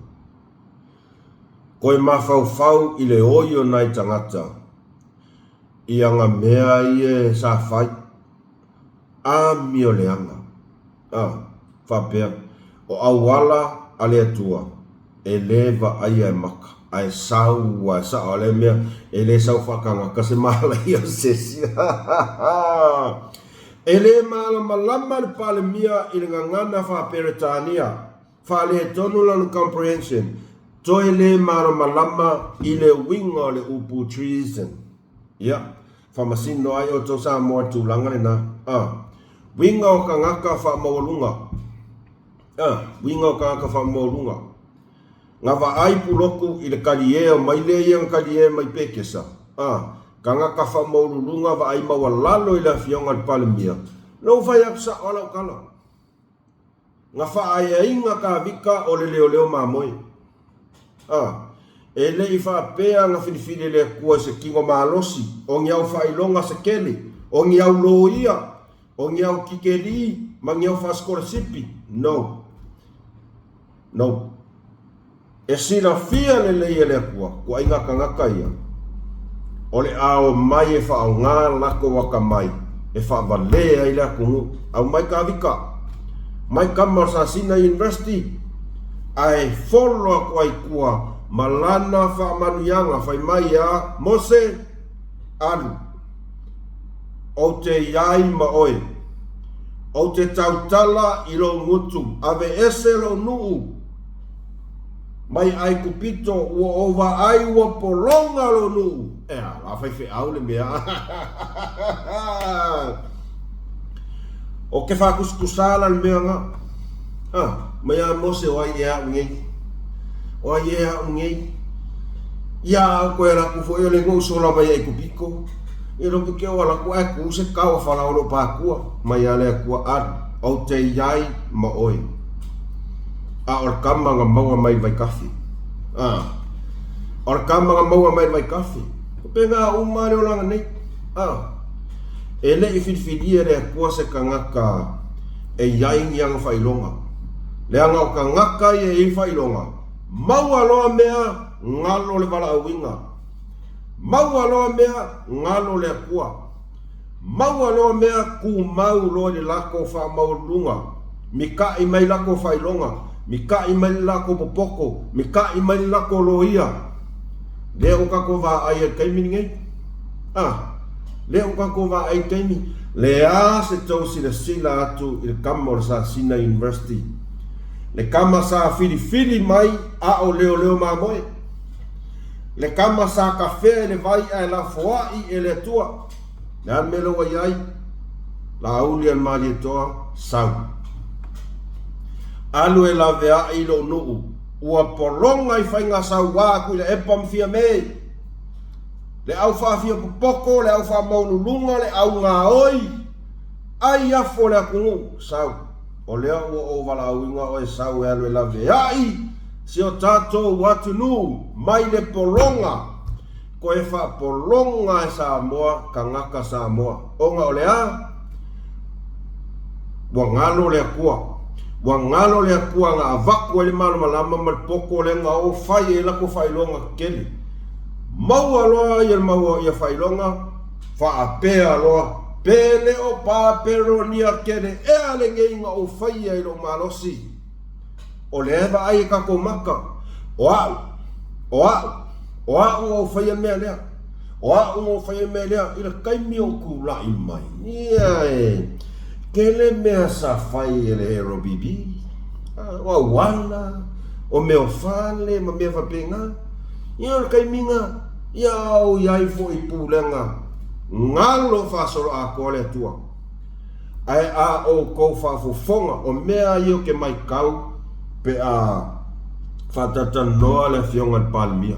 Koe mawhau i le oio nai tangata. I anga mea i e sa whai. A mio leanga. Whapea. O awala ale atua. E leva aia e maka. Ai sau wa sa ole mea. E le sau whakanga. Kase mahala i o sesi. E le malama le pale mia i le ngangana whaperetania. Whale tonu lanu comprehension. Toi le malama i le winga o le upu treason. Ia. Whamasino ai o to sa moa tūlanga le na. Winga o ka ngaka whamawalunga. Winga o ka ngaka whamawalunga. Ngā wa ai puloku i le kalie o mai le ia kalie mai pekesa. Ka ngaka whamawalunga wa ai mawalalo i la fionga le palemia. No whai aksa o lau kala. Ngā wha ai inga ka vika o le leo mamoi. E le i wha pēa ngā whiniwhine le kua se kingo malosi. O ngiau whailonga se kele. O ngiau lo ia. O ngiau kikeri. Ma ngiau whaskora sipi. No. E sila fia le leia le kua. Kua inga ka ngaka ia. O le ao mai e wha o ngā lako waka mai. E wha walea i le kungu. Au mai ka vika. Mai kamar sa sina university. Ai follow kua i kua. Malana wha manuianga whai mai a Mose alu o te iai ma oe, o te tautala i lo ngutu, ave ese lo nuu, mai ai kupito ua ova ai ua polonga lo nuu. Ea, la fai fe au le mea. O ke whakuskusala le mea nga. Mai a mose o ai ea ungei. O ai ea ungei. Ia koe raku fo e le ngou sola mai ai kupiko. E roke ke o ala kua e ku se kawa whalaolo pākua. Mai a lea kua ari. O te iai ma oi. A or kamanga maua mai vai kawhi. Or kamanga maua mai vai kawhi. Penga umare o langa nei. E le I whiwhiria rea kua se ka ngaka e iai ngianga whailonga. Lea ngau ka ngaka I whailonga. Maua loa mea ngalo le wala awinga. Maua loa mea ngalo le kua. Maua loa mea ku mau loa le lako wha maulunga. Mika I mai lako whailonga. Mika I mai lako popoko. Mika I mai lako loia. Lea uka ko va ai e kaimi ngei. Lea uka ko va ai kaimi. Lea se tau sila atu I le kama o le sa Sina University. Le kama sa fili mai a o leo mamoe. Le kama sa kafe le vai e la foai e le tua. Le an melo wa iai. La auli al mali toa sau. Alu e la vea I lo nuu. Ua polonga I whainga sau wā kui le epa mwhia mei. Le au whawhia pupoko, le au wha maululunga, le au ngā oi. Ai afo le akungu sau. O lea ua o wala auinga o e sau e alu e la vea I. Si o tātou watu nu, mai le polonga. Ko e wha polonga e Samoa, ka ngaka Samoa. Onga o lea. Wa ngalo le akua. Wa ngalo le akua ngā avaku e le malo malama malpoko le ngā o whai e lako whailonga keli. Maua loa I e maua I a whailonga, wha a pēa loa. Pele o pāpero nia kere e ale ngei ngā o whai e lo malosi. O le ewa ai e kako maka. O au o whai e mea lea. O au whai e mea lea. I le kaimi o kula I mai. Ia e. Kele mea sa whai e le hero bibi. O wala. O mea whale ma mea whapenga. Ia o le kaiminga. Ia au iai fo I pūlenga. Ngalo whasoro a kore tua. Ai a o kou whafofonga. O mea I o ke mai kau. Pe a whatata noa le fionga palimia.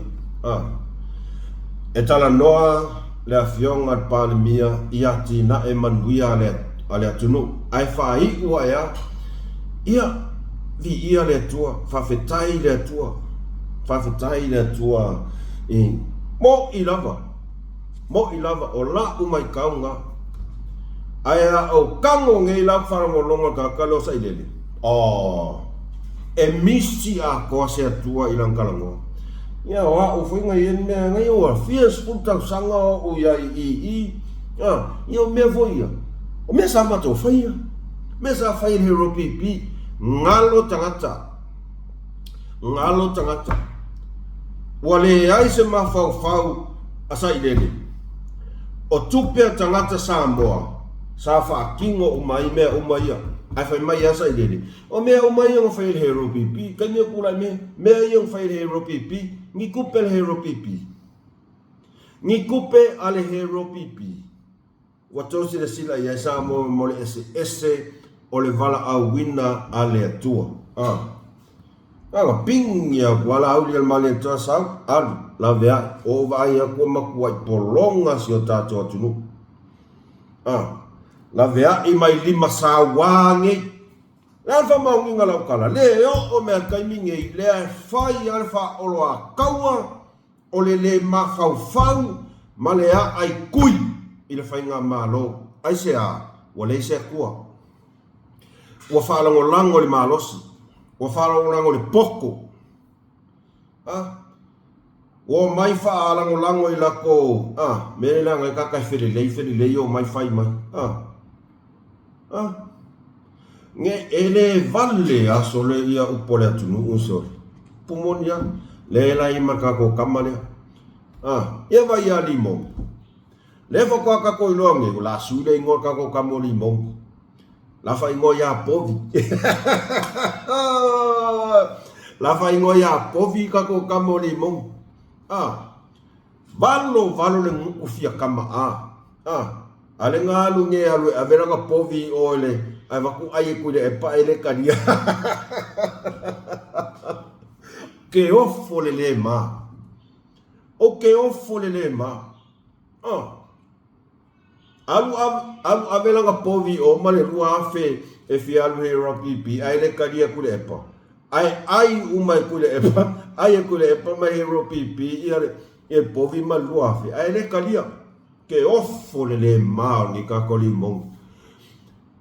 E tala noa le fionga palimia I atina e manuia ale atunu. Ai whai ua ea. Ia vi ia le tua. Whawhetai le tua. Whawhetai le tua. Mo I lava. Mo I lava o la umai kaunga. Ai a o kango ngei la wharamolonga ka kalo sa ilele. E misi a koa se atua I langkalangoa. Ia wa o whainga I ene mea ngai oa. Fias puntau sanga o iai I. Ia o mea voia. O mea sa mato whaia. Mea sa whai hero pipi. Ngalo tangata. Ngalo tangata. Wale ai se mawhau asa ilele. O tupea tangata Samoa. Sa whaakingo umai mea umaia. Ai whai mai asa ilele. O mea umai ang whai hero pipi. Kai mea kula mea iang whai hero pipi. Ngi kupe le hero pipi. Ngi kupe ale hero pipi. Watosi le sila ia Samoa mole ese o le vala au wina ale atua. Anga ping ia wala au li al mali atua sau. Alu. La vea o vai a kua makuai polonga si o tātou atunu. La vea I mai lima sa wangi. Lea wha maungi ngā laukala. Leo o mea kaimingei. Lea whai alfa olo a kaua. O le mawhau. Ma lea ai kui. I le whai ngā malo. Ai se a. Wa lei se kua. Wa whaalango lango le malosi. Wa whaalango lango le poko. O mai whaalango lango I lako. Mene langa I kakai where lei o mai whai mai. Nge ele vale aso le ia upole atunu unsori. Pumonia le la I makako kamalea. Ia vai a limo. Le fo ko ka ko longe la su le ngo ka ko kamoli mong. La fa ngo ya povi. La fa ngo ya povi ka ko kamoli mong. Valo le ngu fia kama ale ngalu nge alu avera ka povi ole ai vaku ai ku le pa ele kadia. Ke offo le ma. O ke offo le ma. Alu avela ka povi o male rua fe e fia alu he ropipi ai le kadia ku le pa. Ai umai ku le pa. Ai ku le pa mai ropipi e povi malua fe ai le kadia ke offo le ma ni ka koli mong.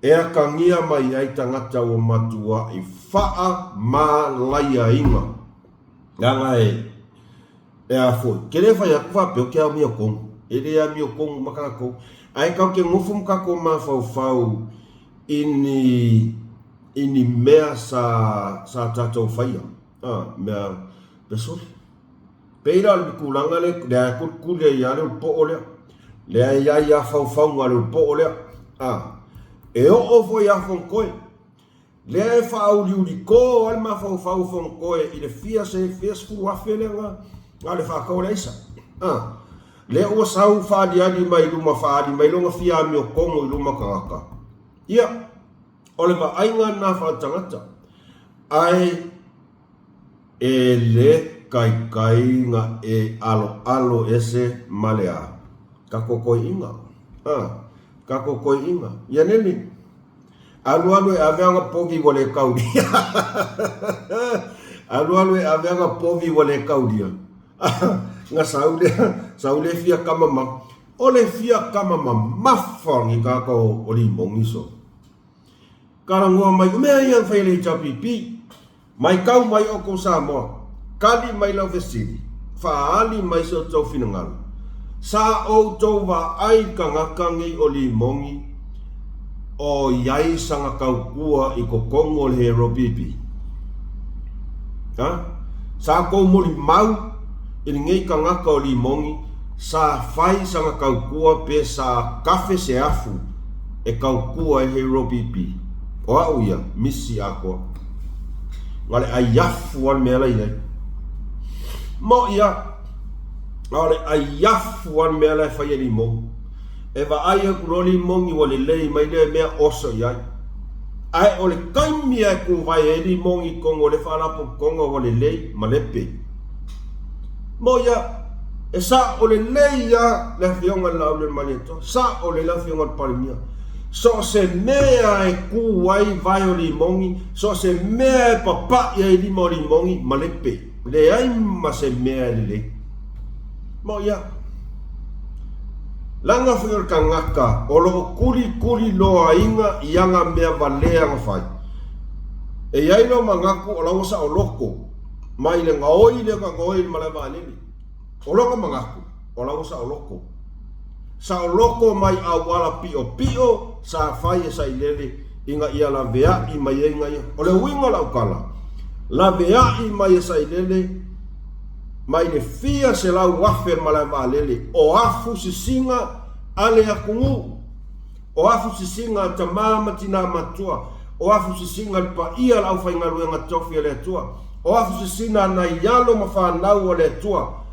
E a kangia mai ai tangata o matua i faa ma laia inga. Nganga e a foi. Kere fai a kwa peo ke a mio kong. Ere a mio kong makako. Ai kau ke ngufum kako ma fau ini mea sa tatou faia. Mea pesori. Peira le kulanga le kule ya le po ole. Le ya fau ngale po ole. E o foi a fonkoe. Le fa uli ko al ma fau fonkoe i le fia fu afelenga. Ale fa ko le isa. Le o sau fa di mai luma fa di mai longa fia mi o kongo i luma kaka. Ia. Ole va ainga na fa tangata. Ai e le kai nga e alo ese malea. Kako koi inga. Kako koi inga. Ia neli. Alu e aveanga povi wale kaudia. Alu e aveanga povi wale kaudia. Nga saule fia kamama. Ole fia kamama mafang i kako oli mongiso. Karangua mai mea yang whaile chapipi. Mai kau mai oko Samoa. Kali mai lau vesiri. Faali mai so tau finangalu. Sa o tau wa ai kangakangi o limongi o iai sanga kau kua i ko kongo le he ropipi. Sa kou moli mau i ngei kangaka o limongi sa fai sanga kau kua pe sa kafe se afu e kau kua e he ropipi. O au ia, misi ako. Ngale ayafu an mea lai nei. Mo ia ale ayafu an mea lai whaia ni mong. E wa aia kuroli mongi wale lei mai lea mea oso iai. Ai ole kaimia ku vai e ni mongi kongo le whalapo kongo wale lei malepe. Mo ia e sa ole lei ia le fionga lau le maneto. Sa ole la fionga parimia. So se mea e ku wai vai o limongi. So se mea e papa ia e lima o limongi malepe. Le ai ma se mea le le. Mo ia. Langa whior ka ngaka. O loko kuli loa inga ianga mea valea ngawhai. E iai no mangaku o lausa o loko. Mai le ngaoi le ka ngaoi le malama anili. O loka mangaku o lausa o loko. Sa o loko mai a wala pio sa fai e sa ilele inga ia la vea i mai e ngai o le winga la ukala la vea i mai e sa ilele mai le fia se lau wafe mala valele o afu si singa ale akungu o afu si singa tamama tina matua o afu si singa pa ia lau fai ngalu nga tofi le tua o afu si singa na yalo mafanau le tua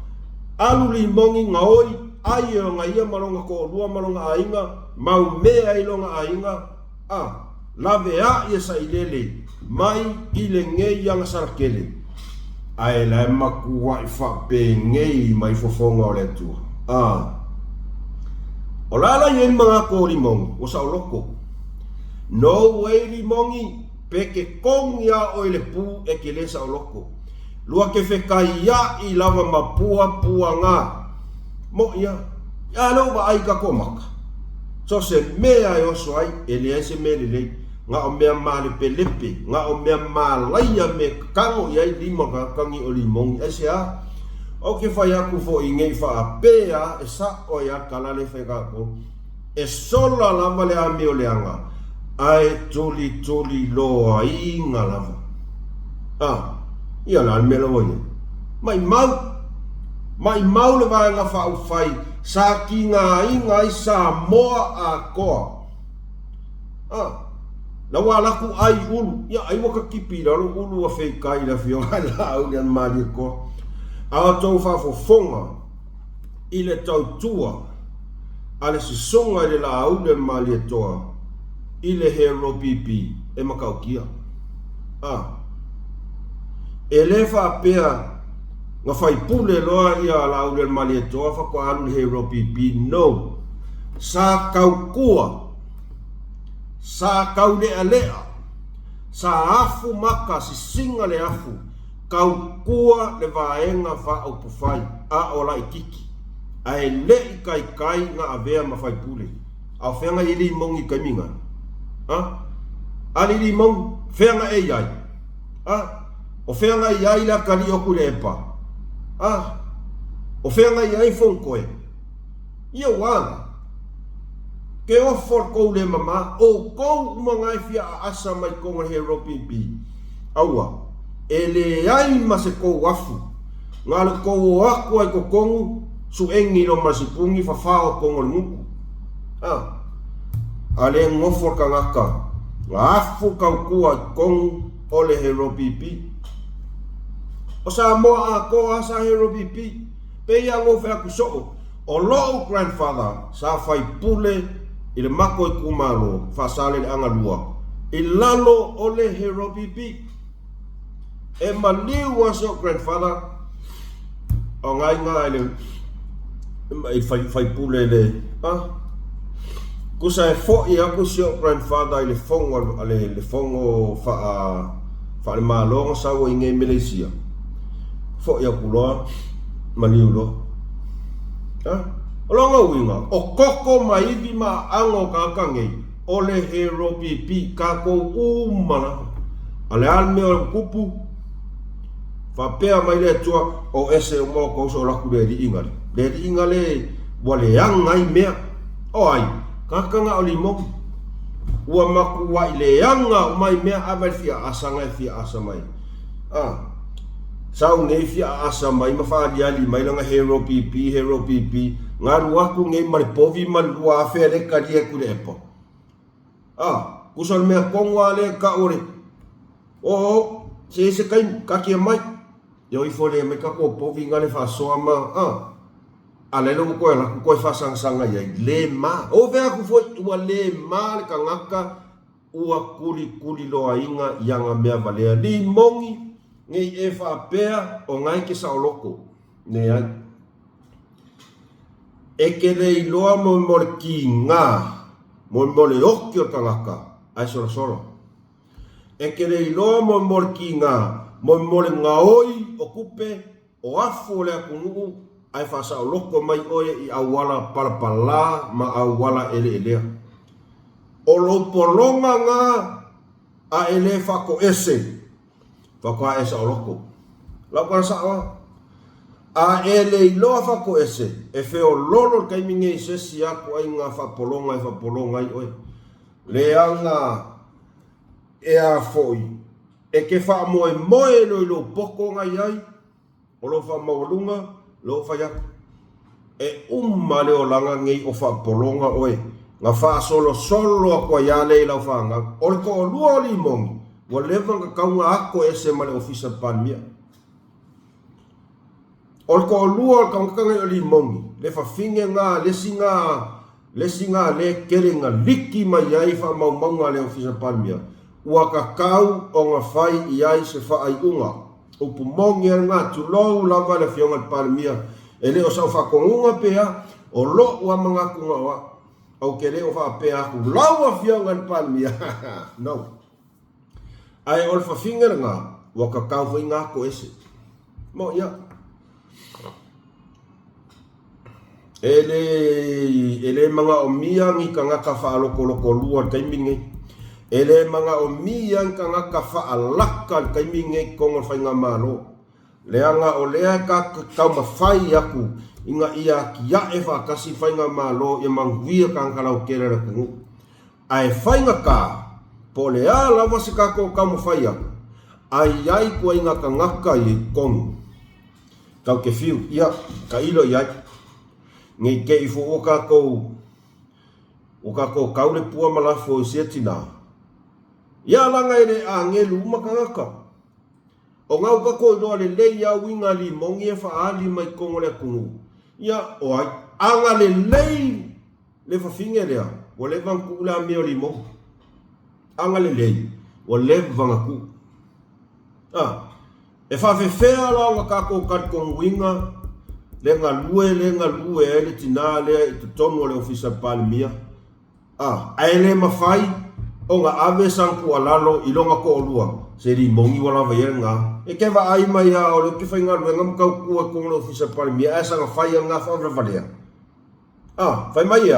alu limongi ngaoi ai o ngai malonga ko lua malonga ainga mau mea ilonga ainga la vea ia sa ilele mai ile ngei yang sarkele ai la makua i fa pe ngei mai fofonga o le tua o la ye mga ko limong o sa loko no way limongi peke kong ya o ile pu e ke le sa loko lua ke fe kai ya i lava mapua puanga mo ia ya lo ba ai ka ko maka so se mea yo so ai ele se me le nga o mea male pelepe nga o mea malaya me kango ia lima ka kangi o limong esa o ke fa ya ku fo ingei fa pea esa o ya kala le fe ka ko e sola la male a me o le anga ai toli lo ai nga lava ia la me lo mai mau le vai nga fa fai sa ki ngā inga i sa moa a koa. Na walaku ai ulu, ia ai waka kipi raro ulu a wheikai la whionga la au ni an maari koa. Awa tau whafofonga i le tau tua, a le sisonga i le la au ni an maari toa, i le hero pipi e makau kia. E le whapea nga whaipule loa i a la au ni an maari toa, whako alu le hero pipi, no. Sa kau kua, sa kau lea lea, sa afu maka si singa le afu, kau kua le vaenga wha au pufai, a o lai kiki. Ai le i kai nga avea ma whai pule. Au whenga i li mongi kai minga. Ali li mong, whenga e iai. O whenga i ai la kari oku le epa. O whenga i ai whonkoe. Ia wanga. Ke o for kou le mama, o kou umangai fia a asa mai konga hero pipi. Aua, e le ai ma se kou afu. Ngā le kou o aku ai ko kongu, su engi lo masipungi fa whao kongo le muku. A le ngofor ka ngaka, ngā afu kau kua ai kongu o le hero pipi. O sa moa a koa sa hero pipi, pe ia ngofe aku soo, o loo grandfather sa whai pule i le mako i kumalo, whasale le anga lua. I lalo o le hero pipi. E maliu wa so grandfather, o ngai ngai le, i whai pule le, kusa e fo i aku sio grandfather i le fongo, le fongo wha le malonga sawa i ngai Malaysia. Fo i aku loa, maliu lo. Olonga winga, o koko maibi ma ango kakangei, o le hero pipi kako umana. Ale alme o kupu, whapea mai le tua o ese o mo kouso laku le di ingale. Le di ingale, wale angai mea, o ai, kakanga o limong. Ua maku wa ile anga o mai mea abai fia asa ngai fia asa mai. Sau ngai fia asa mai, mawhaali ali mai langa hero pipi, ngaru aku ngai maripovi malua afe le karia kule epo. Kusal mea kongwa le ka ore. Se kai kakia mai. Yo i fole mai kako povi ngale fa soama. Ale lo ko la ko fa sang ya le ma. O ve aku fo ua le ma le kangaka ua kuli lo ainga yanga mea valea li mongi ngai e fa pea o ngai ke sa oloko. Ne ai e ke le iloa mo mole ki ngā, mo mole oki o tangaka, ai soro. E ke le iloa mo mole ki ngā, mo mole ngaoi o kupe, o afu le akungu, ai whasa o loko mai oe i awala parapala ma awala elea. O lopolonga ngā, a ele whako ese, whako a esa o loko. Lau kara sawa, a ele iloa whako ese, e wheo lolo kai minge i sesi aku ai ngā whapolonga i oe. Le anga e a foi, e ke wha moe lo ilo poko ngai ai, o lo wha maulunga, lo wha yaku. E leo langa ngei o whapolonga oe, ngā wha solo ako ia le lau whanga, o le ko o lua li mongi, wa lewa ka kaunga ako ese male ofisa panmia. O le ko lua ka ngakanga o li mongi, le whawhinge ngā, lesi ngā le kere ngā liki mai ai wha maumaunga le ofisa palmia. Ua ka kau o ngā whai i ai se wha ai unga. Upu mongi ar ngā tulou lava le whionga palmia. E leo sau whakongunga pea, o lo ua mga kunga wa. Au ke leo wha pea aku laua whionga palmia. No. Ai o le whawhinge ngā, ua ka kau whi ngā ko ese. Mo ia. Ele mga o miang i ka ngaka whaaloko lua kaiminge. Ele mga o miang ka ngaka whaalaka kaiminge konga whainga malo. Leanga o lea ka kau mawhai aku inga ia kia e whakasi whainga malo i manghuia ka ngakalau kere rakangu. Ai whainga ka, po lea lawa se kako kau mawhai aku. Ai kua inga ka ngaka i kongu. Kau ke whiu, ia, ka ilo iai. ngi ke i fu o ka ko kaule pua malafo sia tina ia langa ere a ngelu makangaka o ngau ka ko do le le ia winga li mongi e fa ali mai kongo le kungu ia o ai anga le fa fingere o le van kula mi o limo anga le o le van ku e fa fe ala ka ko kat ko winga le lue le tina le tonu le ofisa palmia ai le mafai o nga ave sanku alalo ilonga ko olua se di mongi wala vayenga e ke va ai mai o le ki fainga le ngam ka ku ko le ofisa palmia asa nga fai nga fa valea fai mai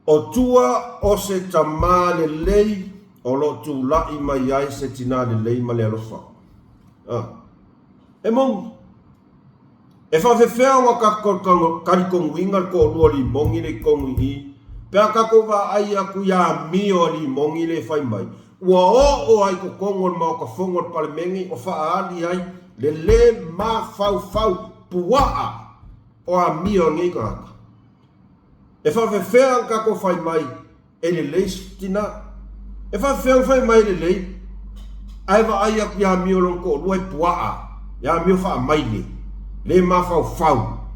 o tua o se tamale lei o lo tu la i mai ai se tina le lei male alofa e mong e fa fe nga ka ko winga ko olua li mongi le kongi hi pe ka ko va ai aku ya mi o li mongi le fai mai wa o ai ko kongo ma ko fongo palmengi o fa ali ai le ma fau puaa o a mi o ngi ka e fa fe ka ko fai mai e le stina e fa fe fai mai le ai va ai aku ya mi o lo ko lo puaa ya mi o fa mai le ma fau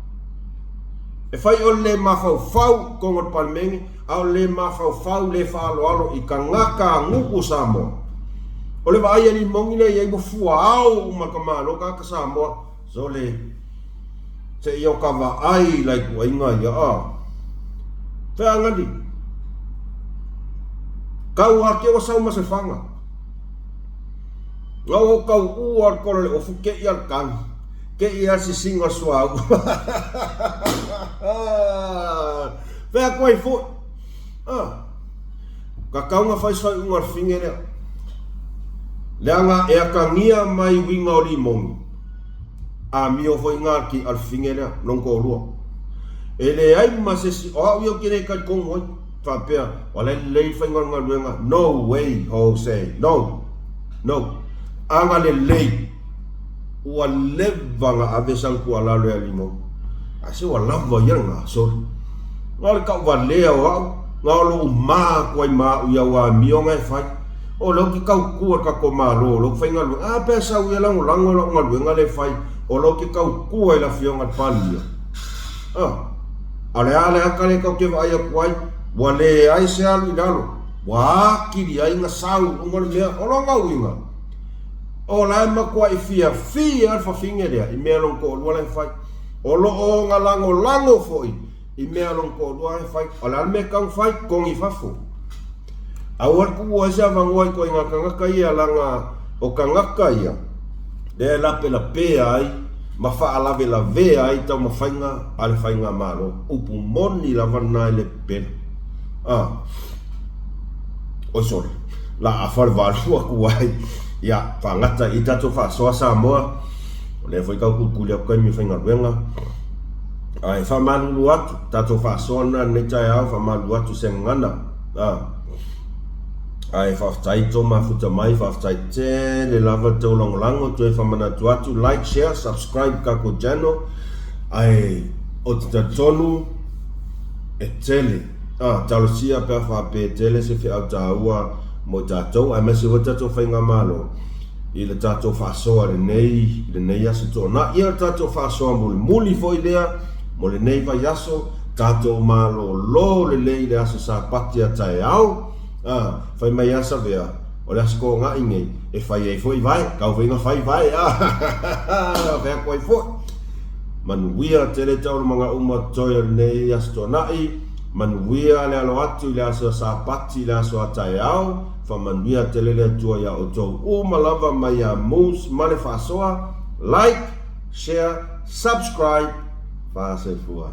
e fai o le ma fau kongo palmengi au le ma fau le fa alo i ka ngaka nguku Samoa o le va ai ni mongi le ia mo fua au ma ka malo ka Samoa so le se yo ka va ai like wa inga ya fe angani kau ha ke o sa ma se fanga ngau kau uar ko le o fuke ia kan ke ia si singa suau ve a koi fu ka kaunga fai ungar fingere leanga e a kangia mai winga o limong a mio foi ngar ki al fingere non ko lua e le ai ma se si o io kire ka kong hoi fa pe wala le fai ngar luenga no way Jose no anga le ua levanga ave sanku ala le limong ase wa lava yanga so ngal ka wa lea wa ngalo ma ko ma ya wa mionga fai o lo ki ka ku ka ko ma lo fai ngal pe sa u lang lo ngal le fai o lo ki ka ku la fionga palia ale ka le ka ke va ya kwai wa le ai se alu dalo wa ki dia inga sau ngal le o lo ngau inga o la ma kwa i fia fa fingere i me long ko lo la fai o lo o ngalango foi i me long ko lo fai o la me kang fai kong i fafo awal ku wa sa va ngoi ko nga kanga kai langa o kanga kai de la pe ai ma fa ala la ve ai ta ma fainga al fainga malo upu moni la vanna le pe o sorry la afal va ku ai ya fangata ita to fa so Samoa le foi ka ku le ko mi fainga venga ai fa malu atu ta to fa so na ne ta ya fa malu atu sengana ai fa tai to ma futa mai fa tai te le lava to long lango to fa mana to atu like share subscribe ka ko channel ai o ta tonu e tele talosia pe fa pe tele se fi ata ua mo tatou ai mese o tatou whainga malo i le tatou whaasoa le nei aso tō na ia tatou whaasoa muli foi lea mo le nei vai aso tatou malo lo le lei le aso sa pati a tae au whai mai asa vea o le aso ko ngā ingei e whai ei foi vai kau whainga whai vai vea koi foi manuia tele tau mga umatoia le nei aso tō nai manuia le alo atu le aso sa pati le aso a tae au manuia tele le tua ya o tau malava mai a mus male fasoa like share subscribe fa se fua